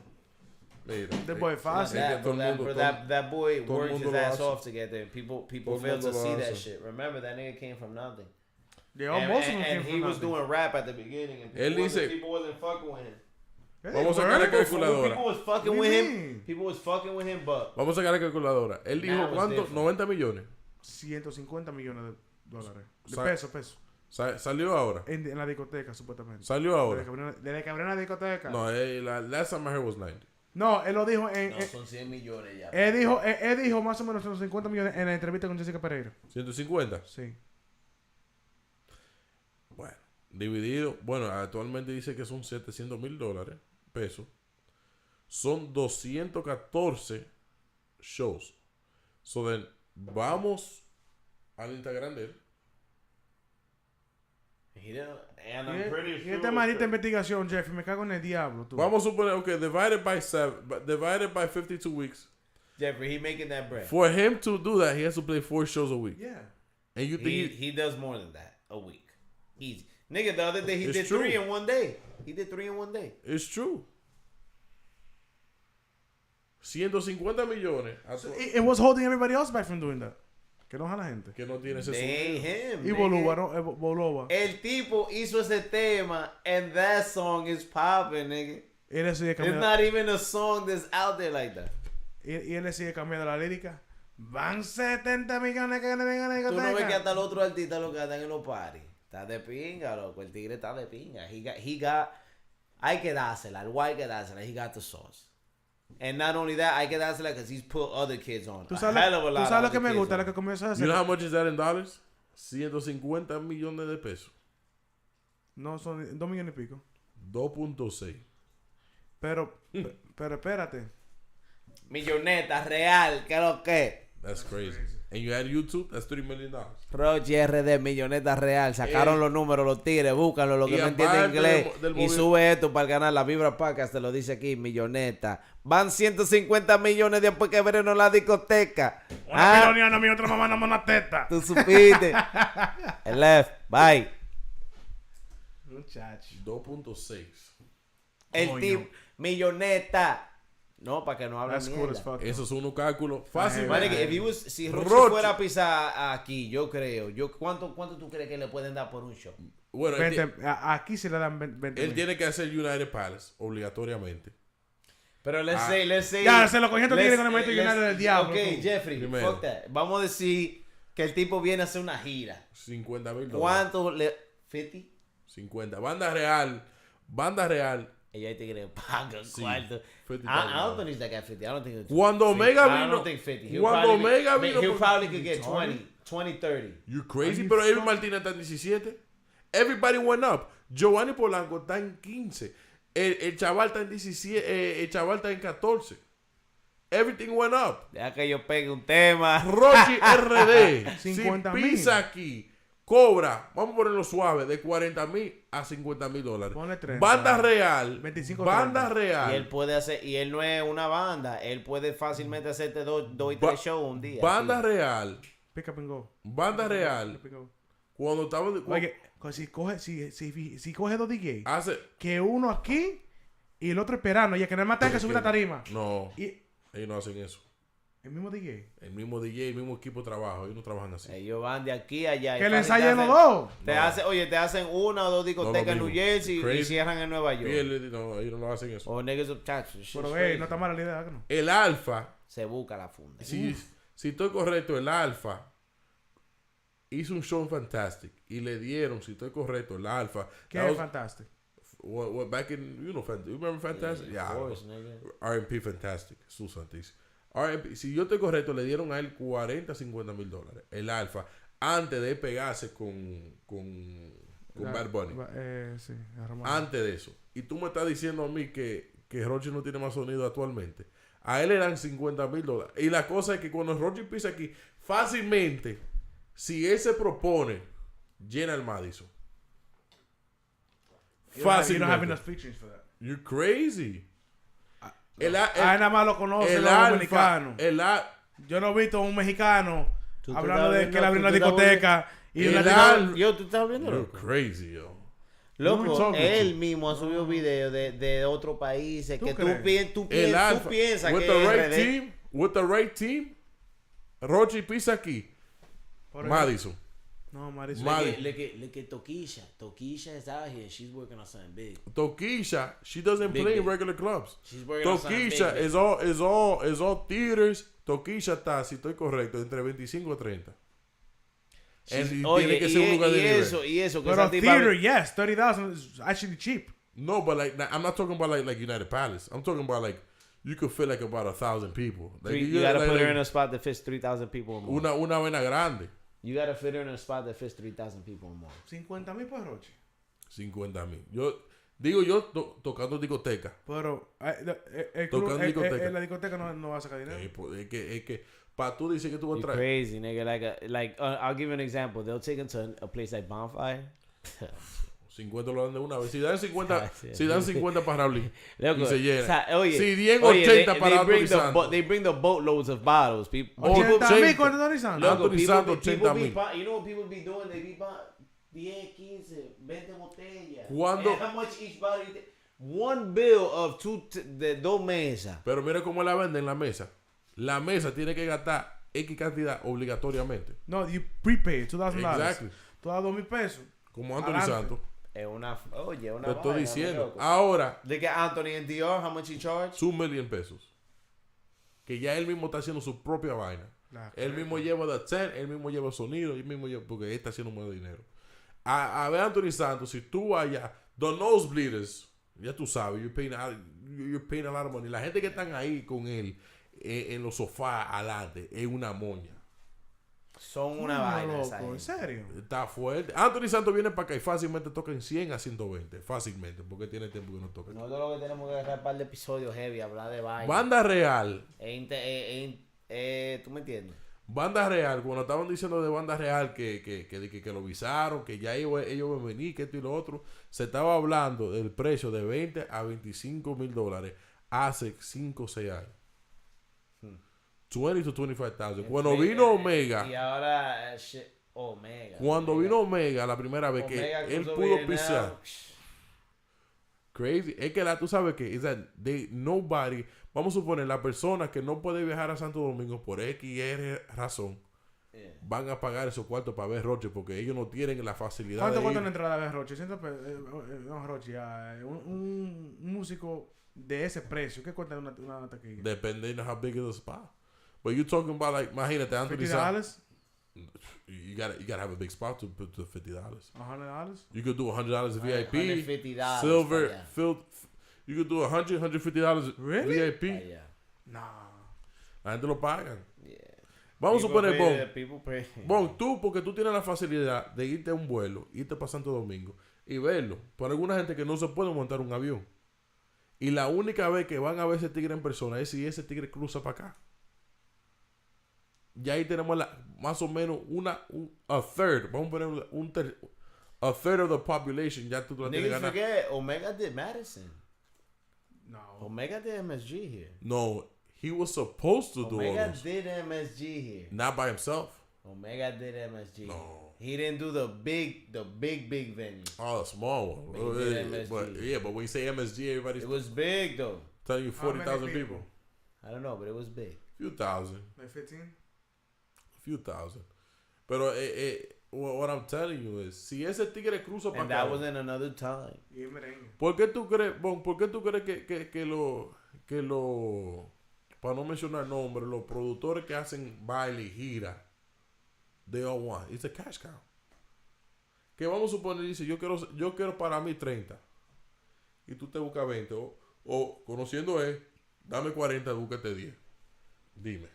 Mira, The boy fácil. que todo el mundo- That boy todo el worked mundo his lo ass hace. off to get there. People Todo el fail to mundo lo see that hace. shit. Remember, that nigga came from nothing. Yeah, And, most of them and came he from was nothing. doing rap at the beginning, and Él dice- people wasn't fucking with him. Vamos a sacar la calculadora. People was fucking What with do you him. mean? People was fucking with him, but Vamos a sacar la calculadora. Él dijo, Now it's ¿cuánto? different. 90 millones. 150 millones de dólares. De Sa- pesos. Salió ahora. En la discoteca, supuestamente. Salió ahora. Desde que abrió la discoteca. No, la last time I heard was 90. No, él lo dijo no, son 100 millones ya. él dijo más o menos 150 millones en la entrevista con Jessica Pereira. 150. Sí. Bueno, dividido. Bueno, actualmente dice que son 700 mil dólares, pesos. Son 214 shows. So then, vamos al Instagram de él. He didn't, and I'm pretty Y sure. esta maldita investigación, Jeffrey, me cago en el diablo. Tú. Vamos a suponer, okay, divided by 52 weeks. Jeffrey, he making that bread. For him to do that, he has to play 4 shows a week. Yeah. And you think He does more than that a week. Easy. Nigga, the other day he It's did true. 3 in one day. He did 3 in one day. it's true. 150 millones a So to- it was holding everybody else back from doing that. Que no a la gente. que no tiene ese They ain't sonido. him. Y nigga. Bolova, ¿no? Bolova. El tipo hizo ese tema and that song is popping, nigga. Y él le sigue It's cambiando. not even a song that's out there like that. Y él le sigue cambiando la lírica. Van 70 millones que ganan en la Tú no ves que discoteca. hasta los otros artistas lo cantan en los parties. Está de pinga, loco. El tigre está de pinga. He got hay que dársela. Al guay hay que dársela. He got the sauce. And not only that, hay que dársela because he's put other kids on. Tú A sabes, hell of a lot tú sabes lo of que other me kids gusta, on. lo que comienza a You hacer. know how much is that in dollars? 150 millones de pesos. No, son 2 millones y pico. 2.6. Pero espérate. Milloneta real, ¿qué es lo que? That's crazy. And you add YouTube, that's $3 million. Rochi RD, Milloneta real. Sacaron los números, los tigres, búscanlo, lo y que no entiende aparte inglés. del Y movimiento- sube esto para ganar la Vibra Podcast, te lo dice aquí, Milloneta. Van 150 millones después que abrieron la discoteca. Una Ah, piloniana, mi otra mamá, una teta. tú supiste. El left, bye. Muchacho. 2.6. El Coño. tipo, Milloneta. No, para que no hable That's cool as mierda. fuck. Eso es unos cálculos fácil. Vale, Marica, si Rochi Rochi. fuera a pisar aquí, yo creo. ¿Cuánto tú crees que le pueden dar por un show? Bueno, él, 20, aquí se le dan 20 él mil. tiene que hacer United Palace obligatoriamente. Pero let's say. Ya, se lo cogió estos let's- tigres con el Manchester let's- United del diablo, Ok, tú. Jeffrey, Primero. fuck that. Vamos a decir que el tipo viene a hacer una gira. $50,000. ¿Cuánto le...? ¿50? 50. Banda real. Ella hay tigre paga Sí, cuarto. $50,000. I don't think he's that guy 50. I don't think it's Cuando 50. Omega I vino- don't think 50. He'll cuando probably Omega vino He'll por- probably could get 20, 30. You crazy, Are you pero Evi fuck- Martínez está en 17. Everybody went up. Giovanni Polanco está en 15. El chaval está en 17. El chaval está en 14. Everything went up. Deja que yo pegue un tema. Rochi RD. 50,000. Si pisa aquí, cobra, vamos a ponerlo suave, de 40,000 a $50,000. Ponle 30. Banda real. 25, Banda 30. Y real. él puede hacer, y él no es una banda, él puede fácilmente hacerte dos y Ba- tres shows un día. Banda sí. real. Pick up and go. Banda real. Pick up. Cuando estamos. Oye, si coge dos DJ, Hace. que uno aquí y el otro esperando, ya que nada más tenga que subir la tarima. No. Y Ellos no hacen eso. el mismo DJ. El mismo DJ, el mismo equipo de trabajo. Ellos no trabajan así. Ellos van de aquí a allá. y Que le fácil te ensayen los hacen- dos. Te No. hacen una o dos discotecas en mismo. New Jersey y Crazy. cierran en Nueva York. No, ellos no hacen eso. O niggas of taxes. Pero, Shit's no está mala la idea, ¿que no? El Alfa, Se busca la funda. si estoy correcto, el Alfa hizo un show fantastic y le dieron, si estoy correcto, el Alfa. Que that es was- fantástico. back in, you remember Fantastic? Yeah, Yeah, of course, nigga. R&P Fantastic, Jesús Santísimo. R&P, si yo estoy correcto, le dieron a él 40, $50,000. El Alfa, antes de pegarse con Bad Bunny. Sí, Armando. Antes de eso. Y tú me estás diciendo a mí que Rochi no tiene más sonido actualmente. A él le dan $50,000. Y la cosa es que cuando Rochi pisa aquí, fácilmente, si él se propone, llena el Madison. You don't have Fácilmente. enough features for that. You're crazy. El Nada más lo conoce el los Alfa, dominicanos. Yo no he visto a un mexicano Tú te hablando estás de viendo- que él abrió tú una te estás discoteca y El una Alfa- Yo, ¿tú estás viendo? You're Loco, crazy, yo. Loco, él mismo ha subido videos de otros países ¿Tú que tú crees? El Alfa, piensas with que the es right RD. team, with the right team, Rochi pisa aquí, Por Madison. No, Marisol. Mari- Look at Tokisha. Tokisha is out here. She's working on something big. Tokisha, she doesn't Big, play in big. regular clubs. She's working on something Tokisha big. is all theaters. Tokisha está, si estoy correcto, entre 25 y 30. Y tiene que ser un lugar de nivel. Y eso, que But esa a tipa- theater, yes, 30,000 is actually cheap. No, but like I'm not talking about like United Palace. I'm talking about like you could fit like about 1,000 people. Like, You gotta like, put her like in a spot that fits 3,000 people or more. una vaina grande. You gotta fit her in a spot that fits 3,000 people or more. 50,000 por Roche. 50,000. Yo tocando discoteca. Pero el club, Tocando discoteca. la discoteca no va a sacar dinero. Pues, es que para tú dices que tú vas a You traer crazy, nigga. I'll give you an example. They'll take them to a place like Bonfire. $50 de una vez. Si dan 50, Sí. si dan 50 para Raúl Loco, y se llena. o sea, oye, Si 10 oye, 80 they para bring Anthony the Santos. they bring the boatloads of bottles. People, Oh, people, 80,000 con Anthony Santos. Loco, loco, Anthony people, Santos, people be 80,000. you know what people be doing? They be buying 10, 15, 20 botellas. ¿Cuándo? And how much each bottle? One bill of de dos mesas. Pero mira cómo la venden en la mesa. La mesa tiene que gastar X cantidad obligatoriamente. No, you prepay $2,000. Exactly. Tú das $2,000. Como Anthony Adelante. Santos. Es una, oye, una Te estoy vaina, diciendo. loco. Ahora, Look at Anthony and Dior, how much he charge? $2,000,000. Que ya él mismo está haciendo su propia vaina. Él mismo lleva the tent, él mismo lleva sonido, él mismo lleva, porque él está haciendo más dinero. A ver, Anthony Santos, si tú vayas, the nosebleeders, ya tú sabes, you're paying a lot of money. La gente que están ahí con él, en los sofás adelante, es una moña. Son una No, vaina esa loco, ¿en gente. serio? Está fuerte. Anthony Santos viene para acá y fácilmente toca en 100 a 120. Fácilmente, porque tiene tiempo que no toca. Nosotros lo que tenemos que agarrar un par de episodios heavy, hablar de vaina. Banda Real. ¿Tú me entiendes? Banda Real, cuando estaban diciendo de Banda Real que lo visaron, que ya ellos van a venir, que esto y lo otro, se estaba hablando del precio de 20 a 25 mil dólares hace 5 o 6 años. 20 to 25,000. Cuando vino Omega, Y ahora, Omega. cuando vino Omega la primera vez que Omega él cruzó pudo Vietnam. pisar. Crazy. Es que tú sabes que is that nobody, vamos a suponer, la persona que no puede viajar a Santo Domingo por X y R razón, Yeah. van a pagar esos cuartos para ver Roche porque ellos no tienen la facilidad ¿Cuánto de cuesta ir. una entrada a ver Roche? No, Roche, un músico de ese precio, ¿qué cuesta una taquilla? Depende de how big is the spot. But you're talking about like, imagínate, Anthony Santos. $50? You gotta have a big spot to put to $50. $100? You could do $100 VIP, $150 silver, para allá. filled. You could do $150 Really? VIP. Allá. No. La gente lo pagan. Yeah. Vamos a suponer, Bon. People pay. Bon, tú, porque tú tienes la facilidad de irte a un vuelo, irte para Santo Domingo y verlo. Por alguna gente que no se puede montar un avión. Y la única vez que van a ver ese tigre en persona es si ese tigre cruza para acá. Ya ahí tenemos más o menos a third. Vamos a poner a third of the population. Ya tú la tienes Niggas ganada. forget, Omega did Madison. No. Omega did MSG here. No, he was supposed to do all Omega those. did MSG here. Not by himself. Omega did MSG. No. He didn't do the big venue. Oh, a small one. But he did MSG. But when you say MSG, everybody's It was big though. telling you How many 40,000 people? people. I don't know, but it was big. Few thousand. Like 15? Few thousand. Pero what I'm telling you is, si ese tigre cruza para And that acá, was in another time. Y el merengue. ¿por qué tú crees, Bon, que para no mencionar nombres, los productores que hacen baile y gira, they all want, it's a cash cow. Que vamos a suponer, dice, yo quiero para mí 30. Y tú te buscas 20. O conociendo dame 40, búscate 10. Dime.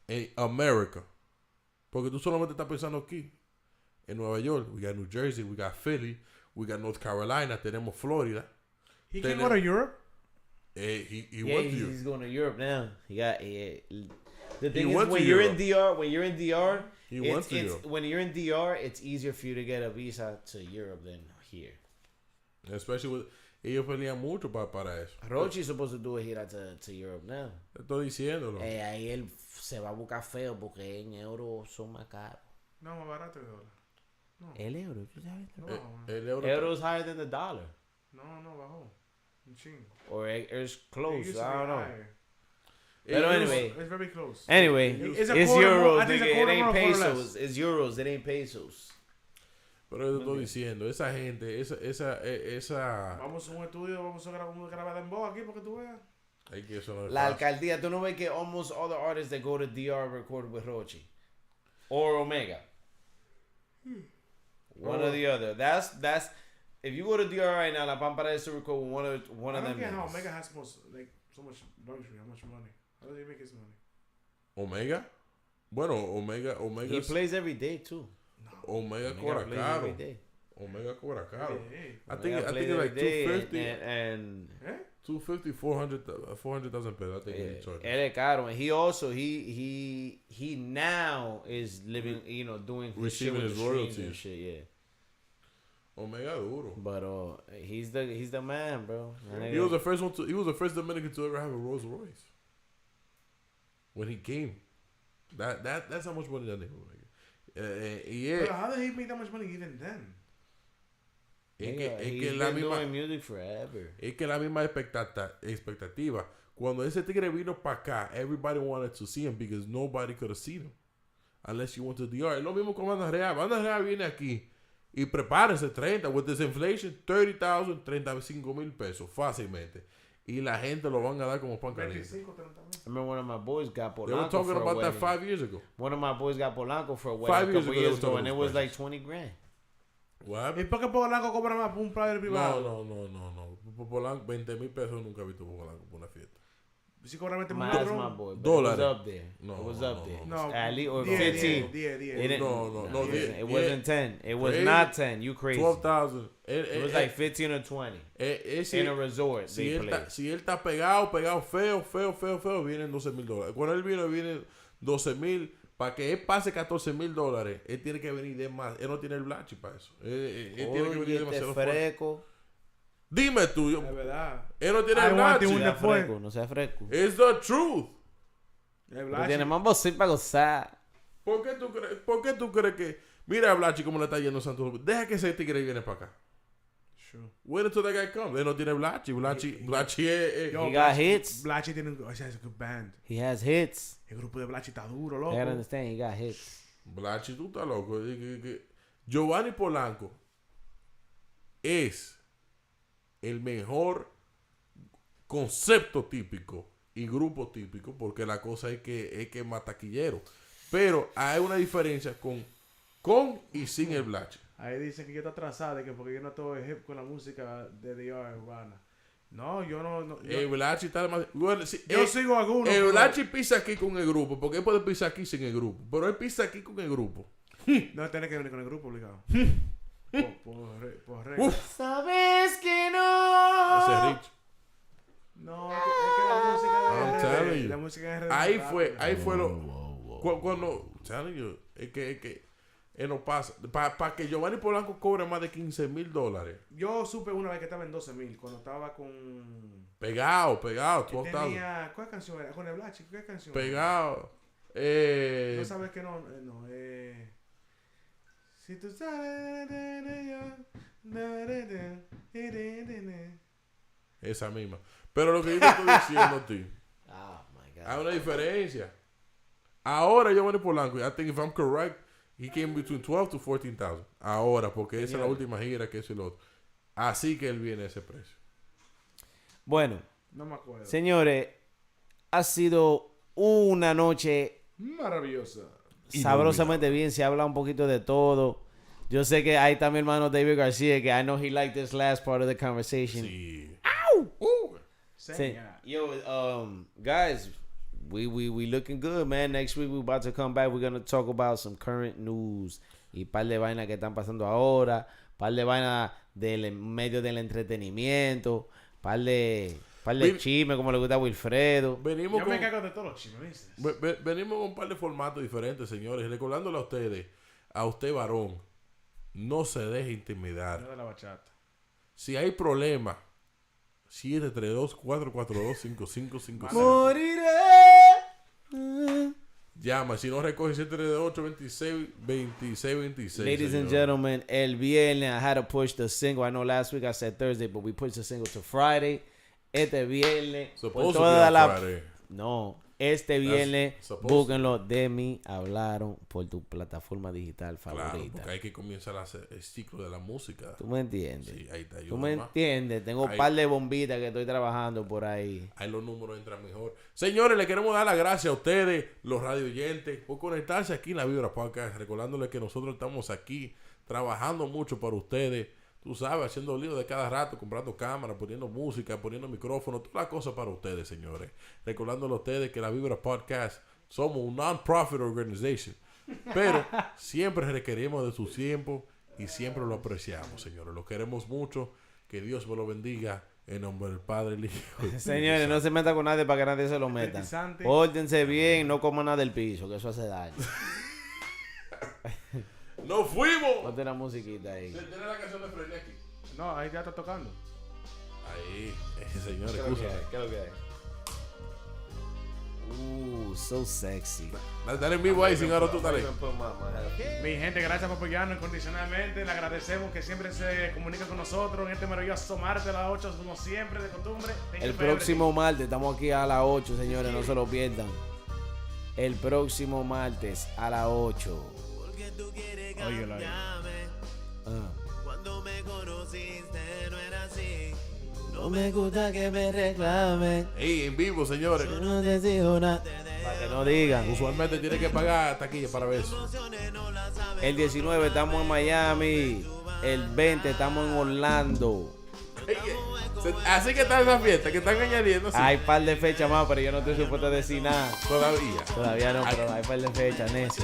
En America. Porque tú solamente estás pensando aquí. En Nueva York, we got New Jersey, we got Philly, we got North Carolina, tenemos Florida. He can go to Europe? He Yeah, went to you. he's going to Europe now. He got the thing He is went when to you're Europe. in DR, He went to Europe. when you're in DR, it's easier for you to get a visa to Europe than here. Especially with, ellos pelean mucho para eso. Rochi's supposed to do a gira to Europe now. Te estoy diciéndolo. Ahí él se va a buscar feo porque en euros son más caros. No, más barato que dólar. El euro, ¿tú sabes? No, El euro. Euro is higher than the dollar. no, bajó. Un chingo. Or it's It close. used to I be don't know. higher. Pero anyway. It's very close. Anyway, It's a it's quarter more- euros, I think it's a nigga. It quarter ain't more, quarter less. pesos. It's euros. It ain't pesos. Pero yo te estoy diciendo, esa gente, esa Vamos a un estudio, vamos a grabar en voz aquí porque tú veas. hay que eso no es La fácil. alcaldía, tú no ves que almost all the artists that go to DR record with Rochi or Omega. One or the other. That's if you go to DR right now, La Pampara is to record with one I of don't them. get how niggas. Omega has so much luxury, how much money. How does he make his money? Omega. Bueno, Omega He plays every day too. Omega Omega cobra plays caro. every day. Omega cobra caro. Hey, I think Omega it's plays like every day, 250, and 250, 400,000 pesos. I think he charges. él es caro, and he also he now is living, doing his shit Receiving with his the streams and royalties. shit, yeah. Omega duro. But he's the man, bro. That He nigga- was the first one to. He was the first Dominican to ever have a Rolls Royce. When he came, that's how much money that nigga was making. But Yeah, how did he make that much money even then? es Nigga, que he's la been misma, doing music forever. es que la misma expectativa. Cuando ese tigre vino para acá, everybody wanted to see him because nobody could have seen him unless you went to DR. Es lo mismo con Banda Real. Banda Real viene aquí y prepárense 30 with this inflation, 30,000, 35,000 pesos fácilmente. Y la gente lo van a dar como pan caliente. 25, 30 mil. I remember one of my boys got They were Polanco talking for a about that wedding. 5 years ago. One of my boys got Polanco for a 5 wedding a years couple ago, they years were ago, talking and it about was prices. like 20 grand. What? ¿Y por qué Polanco cobra más por un player privado? No. Polanco, 20,000 pesos nunca he visto Polanco por una fiesta. Si cobra 20 mil That's my cabrón. boy. But Dólares. it was up there. No, it was no, up no, there. no. At least or 10, 15. 10. It didn't- No, it 10. wasn't- It wasn't 10. It was Crazy. not 10. You crazy. 12,000. It was like 15 or 20 in a resort. Si They él, played. está, si él está pegado feo, vienen $12,000. Cuando él viene 12,000. Para que él pase $14,000, él tiene que venir de más. Él no tiene el blachi para eso. Él tiene que venir Oye, demasiado este fuerte. fresco. Dime tú, Es verdad. él no tiene I el want blachi. you No in sea the point. fresco, no sea fresco. It's the truth. Es Tú Blachi. tienes más bocín para gozar. ¿Por qué tú crees que... Mira a Blachi cómo le está yendo Santos? Deja que ese tigre viene para acá. Sure. Wait until that guy comes. Él no tiene Blachi. Blachi es... Yo, He got hits. Blachi tiene un... O sea, es a good band. He has hits. El grupo de Blachi está duro, I loco. gotta understand. He got hits. Blachi, tú estás loco. Giovanni Polanco es el mejor concepto típico y grupo típico, porque la cosa es que es más taquillero. Pero hay una diferencia con y sin el Blachi. Ahí dicen que yo estoy atrasado, de que porque yo no estoy hip con la música de DR urbana. No, yo no. El Blachi está más... Bueno, sí, Yo sigo algunos. el pero- Blachi pisa aquí con el grupo, porque él puede pisar aquí sin el grupo. Pero él pisa aquí con el grupo. No tiene que venir con el grupo obligado. por Uf. Sabes que no. Ese es Rich. No, es que la música de I'm telling you. La música de RD Ahí está fue rápida. lo... Cuando... Telling you, es que él no pasa. Para que Giovanni Polanco cobre más de $15,000. Yo supe una vez que estaba en 12,000 cuando estaba con. Pegado, que 12,000. tenía. ¿Cuál canción era? Con el Blachi. ¿Qué canción? Pegado. No sabes que no. Si tú sabes. Esa misma. Pero lo que yo te estoy diciendo a ti, Oh my God. hay una diferencia. Ahora Giovanni Polanco, I think if I'm correct, he came between 12 to 14,000. Ahora, porque esa es la última gira que es el otro. Así que él viene a ese precio. Bueno, No me acuerdo. señores, ha sido una noche Maravillosa. sabrosamente bien. Se habla un poquito de todo. Yo sé que ahí está mi hermano David García, que I know he liked this last part of the conversation. Sí. Sí. Seña. Yo, guys, we looking good, man. Next week we're about to come back. We're gonna talk about some current news y par de vainas que están pasando ahora, par de vainas del medio del entretenimiento, par de chisme como le gusta a Wilfredo. Venimos Yo con... me cago de todos los chismes, ¿viste? Venimos con un par de formatos diferentes, señores. Recordándole a ustedes, a usted varón, no se deje intimidar. No de la bachata. Si hay problemas, 732-442-5556. Moriré. Llama, si no recoge 738-26-26-26. Ladies and gentlemen, el viernes I had to push the single. I know last week I said Thursday, but we pushed the single to Friday. Este viernes, por Supposed to be toda on la... Friday. No, este viernes. supposed to. Búsquenlo. De mí hablaron por tu plataforma digital Claro, favorita. porque hay que comenzar el ciclo de la música. ¿Tú me entiendes? Sí, ahí te ayuda ¿Tú me más. entiendes? Tengo un Ahí. par de bombitas que estoy trabajando por ahí. Ahí los números entran mejor. Señores, le queremos dar las gracias a ustedes, los radio oyentes, por conectarse aquí en La Vibra Podcast. Recordándoles que nosotros estamos aquí trabajando mucho para ustedes. Tú sabes, haciendo lío de cada rato, comprando cámaras, poniendo música, poniendo micrófonos, todas las cosas para ustedes, señores. Recordándole a ustedes que La Vibra Podcast somos un non-profit organization. Pero siempre requerimos de su tiempo y siempre lo apreciamos, señores. Lo queremos mucho. Que Dios me lo bendiga. En nombre del Padre, el Hijo. y el Espíritu Señores, no Santo. se meta con nadie para que nadie se lo meta. Fertilizante. Pórtense bien, no coman nada del piso, que eso hace daño. ¡Nos fuimos! Ponte una musiquita ahí. ¿Tiene la canción de Freddy aquí? No, ahí ya está tocando. Ahí, señores, ¿Qué es lo que escúchame. hay? ¿Qué es lo que hay? So sexy. Dale en vivo ahí sin ahora tú dale. Mi gente, gracias por apoyarnos incondicionalmente. Le agradecemos que siempre se comunica con nosotros en este maravilloso martes a las 8, como siempre, de costumbre. Thank El you for próximo martes, estamos aquí a las 8, señores, no se lo pierdan. El próximo martes a las 8. everything. Óyelo ahí. Cuando me conociste no era así. No me gusta que me reclamen. Ey, en vivo, señores. Yo no te digo nada. Para que no digan. Usualmente tiene que pagar taquilla para ver eso. El 19 estamos en Miami. El 20 estamos en Orlando. Así que está esa fiesta, que están añadiendo. Sí. Hay par de fechas más, pero yo no estoy supuesto a decir nada. Todavía. Todavía no, pero hay par de fechas, necio.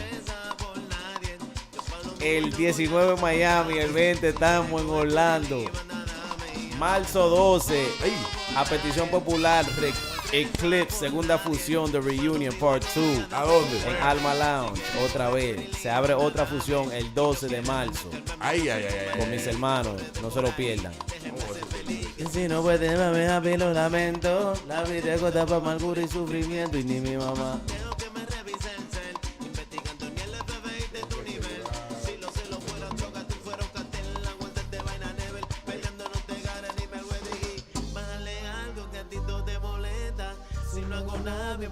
El 19 en Miami, el 20 estamos en Orlando. Marzo 12, Ey, a petición popular, Eclipse, segunda fusión de Reunion Part 2 ¿a dónde? en Alma Lounge, otra vez. Se abre otra fusión el 12 de marzo Ay, ay, ay, ay. con mis hermanos, no se lo pierdan. Y si no puedes, mami, happy, lo lamento. La vida corta para amargura y sufrimiento y ni mi mamá.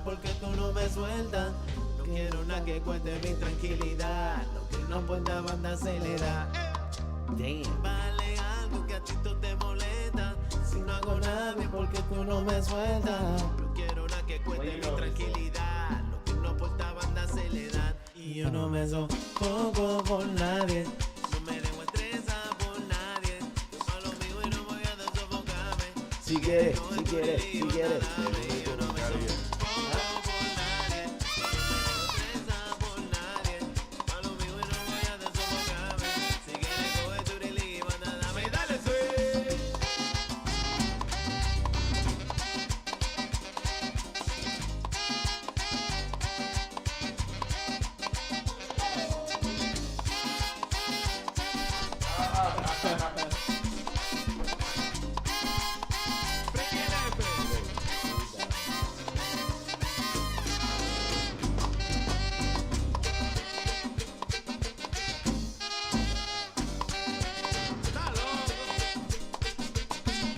Porque tú no me sueltas. No quiero nada que cuente mi tranquilidad. Lo que no pueda banda acelerar. Vale algo que a ti tú te molesta. Si no hago nada porque tú no me sueltas. No quiero nada que cuente mi tranquilidad. Lo que no aporta banda acelerar. Y yo no me sofoco por nadie. No me dejo estresar por nadie. Yo pa' lo mío y no voy a sofocarme. Si quieres, si quieres, si quieres.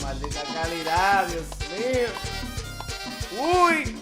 Maldita calidad, Dios mío. Uy.